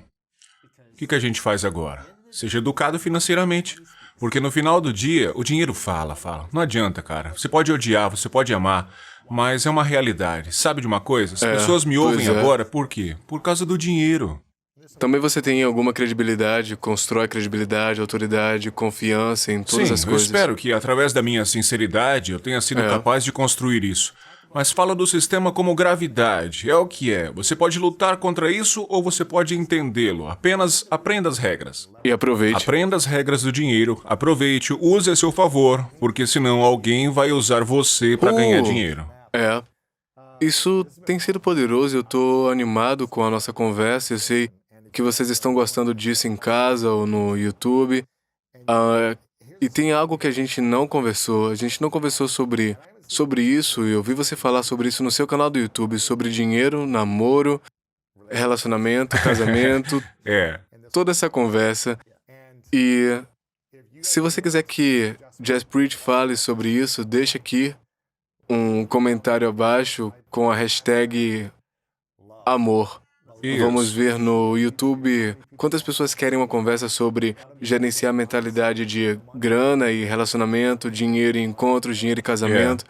o que a gente faz agora? Seja educado financeiramente. Porque no final do dia, o dinheiro fala. Não adianta, cara. Você pode odiar, você pode amar, mas é uma realidade. Sabe de uma coisa? As pessoas me ouvem agora por quê? Por causa do dinheiro. Também você tem alguma credibilidade, constrói credibilidade, autoridade, confiança em todas as coisas. Eu espero que através da minha sinceridade eu tenha sido capaz de construir isso. Mas fala do sistema como gravidade. É o que é. Você pode lutar contra isso ou você pode entendê-lo. Apenas aprenda as regras. E aproveite. Aprenda as regras do dinheiro. Aproveite, use a seu favor, porque senão alguém vai usar você para ganhar dinheiro. Isso tem sido poderoso. Eu tô animado com a nossa conversa. Eu sei que vocês estão gostando disso em casa ou no YouTube. E tem algo que a gente não conversou. A gente não conversou sobre isso, e eu vi você falar sobre isso no seu canal do YouTube, sobre dinheiro, namoro, relacionamento, casamento, toda essa conversa. E se você quiser que Jaspreet fale sobre isso, deixa aqui um comentário abaixo com a hashtag amor. Isso. Vamos ver no YouTube quantas pessoas querem uma conversa sobre gerenciar a mentalidade de grana e relacionamento, dinheiro e encontros, dinheiro e casamento.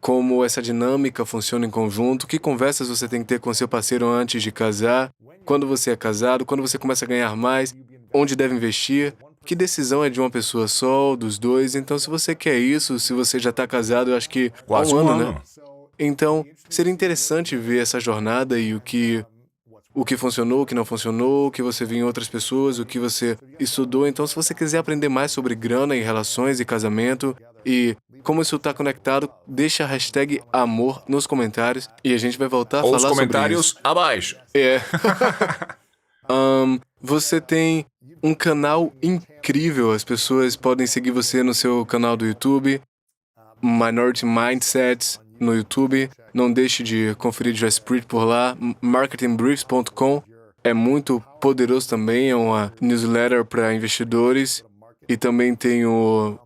Como essa dinâmica funciona em conjunto, que conversas você tem que ter com seu parceiro antes de casar, quando você é casado, quando você começa a ganhar mais, onde deve investir, que decisão é de uma pessoa só, dos dois. Então, se você quer isso, se você já está casado, eu acho que quase há um ano, ano, né? Então, seria interessante ver essa jornada e o que funcionou, o que não funcionou, o que você viu em outras pessoas, o que você estudou. Então, se você quiser aprender mais sobre grana e relações e casamento e como isso está conectado, deixa a hashtag amor nos comentários e a gente vai voltar a falar sobre isso. Os comentários abaixo. Você tem um canal incrível. As pessoas podem seguir você no seu canal do YouTube, Minority Mindsets no YouTube. Não deixe de conferir Jaspreet por lá. Marketingbriefs.com é muito poderoso também. É uma newsletter para investidores. E também tem o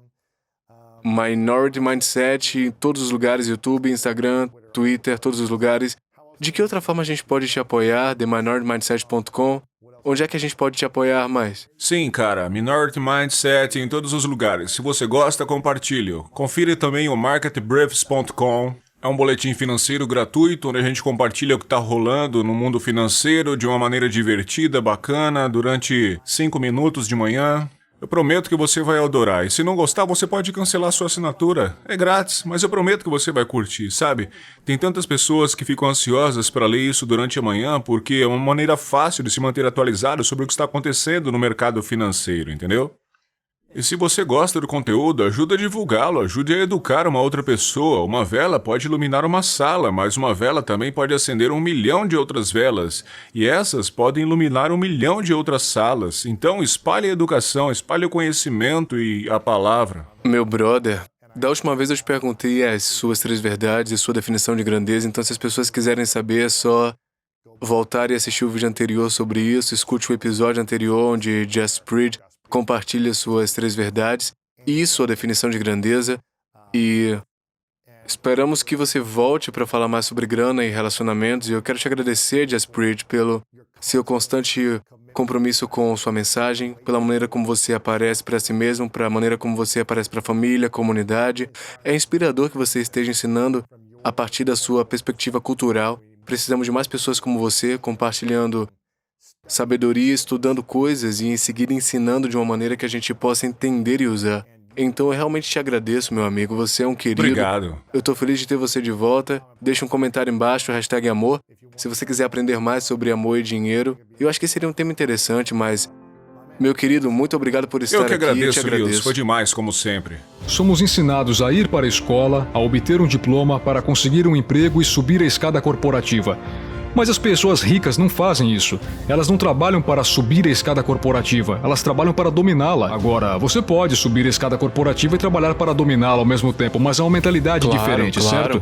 Minority Mindset em todos os lugares, YouTube, Instagram, Twitter, todos os lugares. De que outra forma a gente pode te apoiar? TheMinorityMindset.com. Onde é que a gente pode te apoiar mais? Sim, cara, Minority Mindset em todos os lugares. Se você gosta, compartilhe. Confira também o MarketBriefs.com. É um boletim financeiro gratuito, onde a gente compartilha o que está rolando no mundo financeiro de uma maneira divertida, bacana, durante 5 minutos de manhã. Eu prometo que você vai adorar. E se não gostar, você pode cancelar sua assinatura. É grátis, mas eu prometo que você vai curtir, sabe? Tem tantas pessoas que ficam ansiosas para ler isso durante a manhã porque é uma maneira fácil de se manter atualizado sobre o que está acontecendo no mercado financeiro, entendeu? E se você gosta do conteúdo, ajude a divulgá-lo, ajude a educar uma outra pessoa. Uma vela pode iluminar uma sala, mas uma vela também pode acender 1 milhão de outras velas. E essas podem iluminar 1 milhão de outras salas. Então espalhe a educação, espalhe o conhecimento e a palavra. Meu brother, da última vez eu te perguntei as suas 3 verdades e sua definição de grandeza, então se as pessoas quiserem saber é só voltar e assistir o vídeo anterior sobre isso, escute o episódio anterior onde Jaspreet compartilha suas 3 verdades e sua definição de grandeza. E esperamos que você volte para falar mais sobre grana e relacionamentos. E eu quero te agradecer, Jaspreet, pelo seu constante compromisso com sua mensagem, pela maneira como você aparece para si mesmo, pela maneira como você aparece para a família, comunidade. É inspirador que você esteja ensinando a partir da sua perspectiva cultural. Precisamos de mais pessoas como você compartilhando sabedoria, estudando coisas e em seguida ensinando de uma maneira que a gente possa entender e usar. Então eu realmente te agradeço, meu amigo. Você é um querido. Obrigado. Eu tô feliz de ter você de volta. Deixa um comentário embaixo, #amor, se você quiser aprender mais sobre amor e dinheiro. Eu acho que seria um tema interessante, mas... Meu querido, muito obrigado por estar Eu que aqui. Eu te agradeço, agradeço. Lils. Foi demais, como sempre. Somos ensinados a ir para a escola, a obter um diploma para conseguir um emprego e subir a escada corporativa. Mas as pessoas ricas não fazem isso. Elas não trabalham para subir a escada corporativa, elas trabalham para dominá-la. Agora, você pode subir a escada corporativa e trabalhar para dominá-la ao mesmo tempo, mas é uma mentalidade Claro, diferente, claro. certo?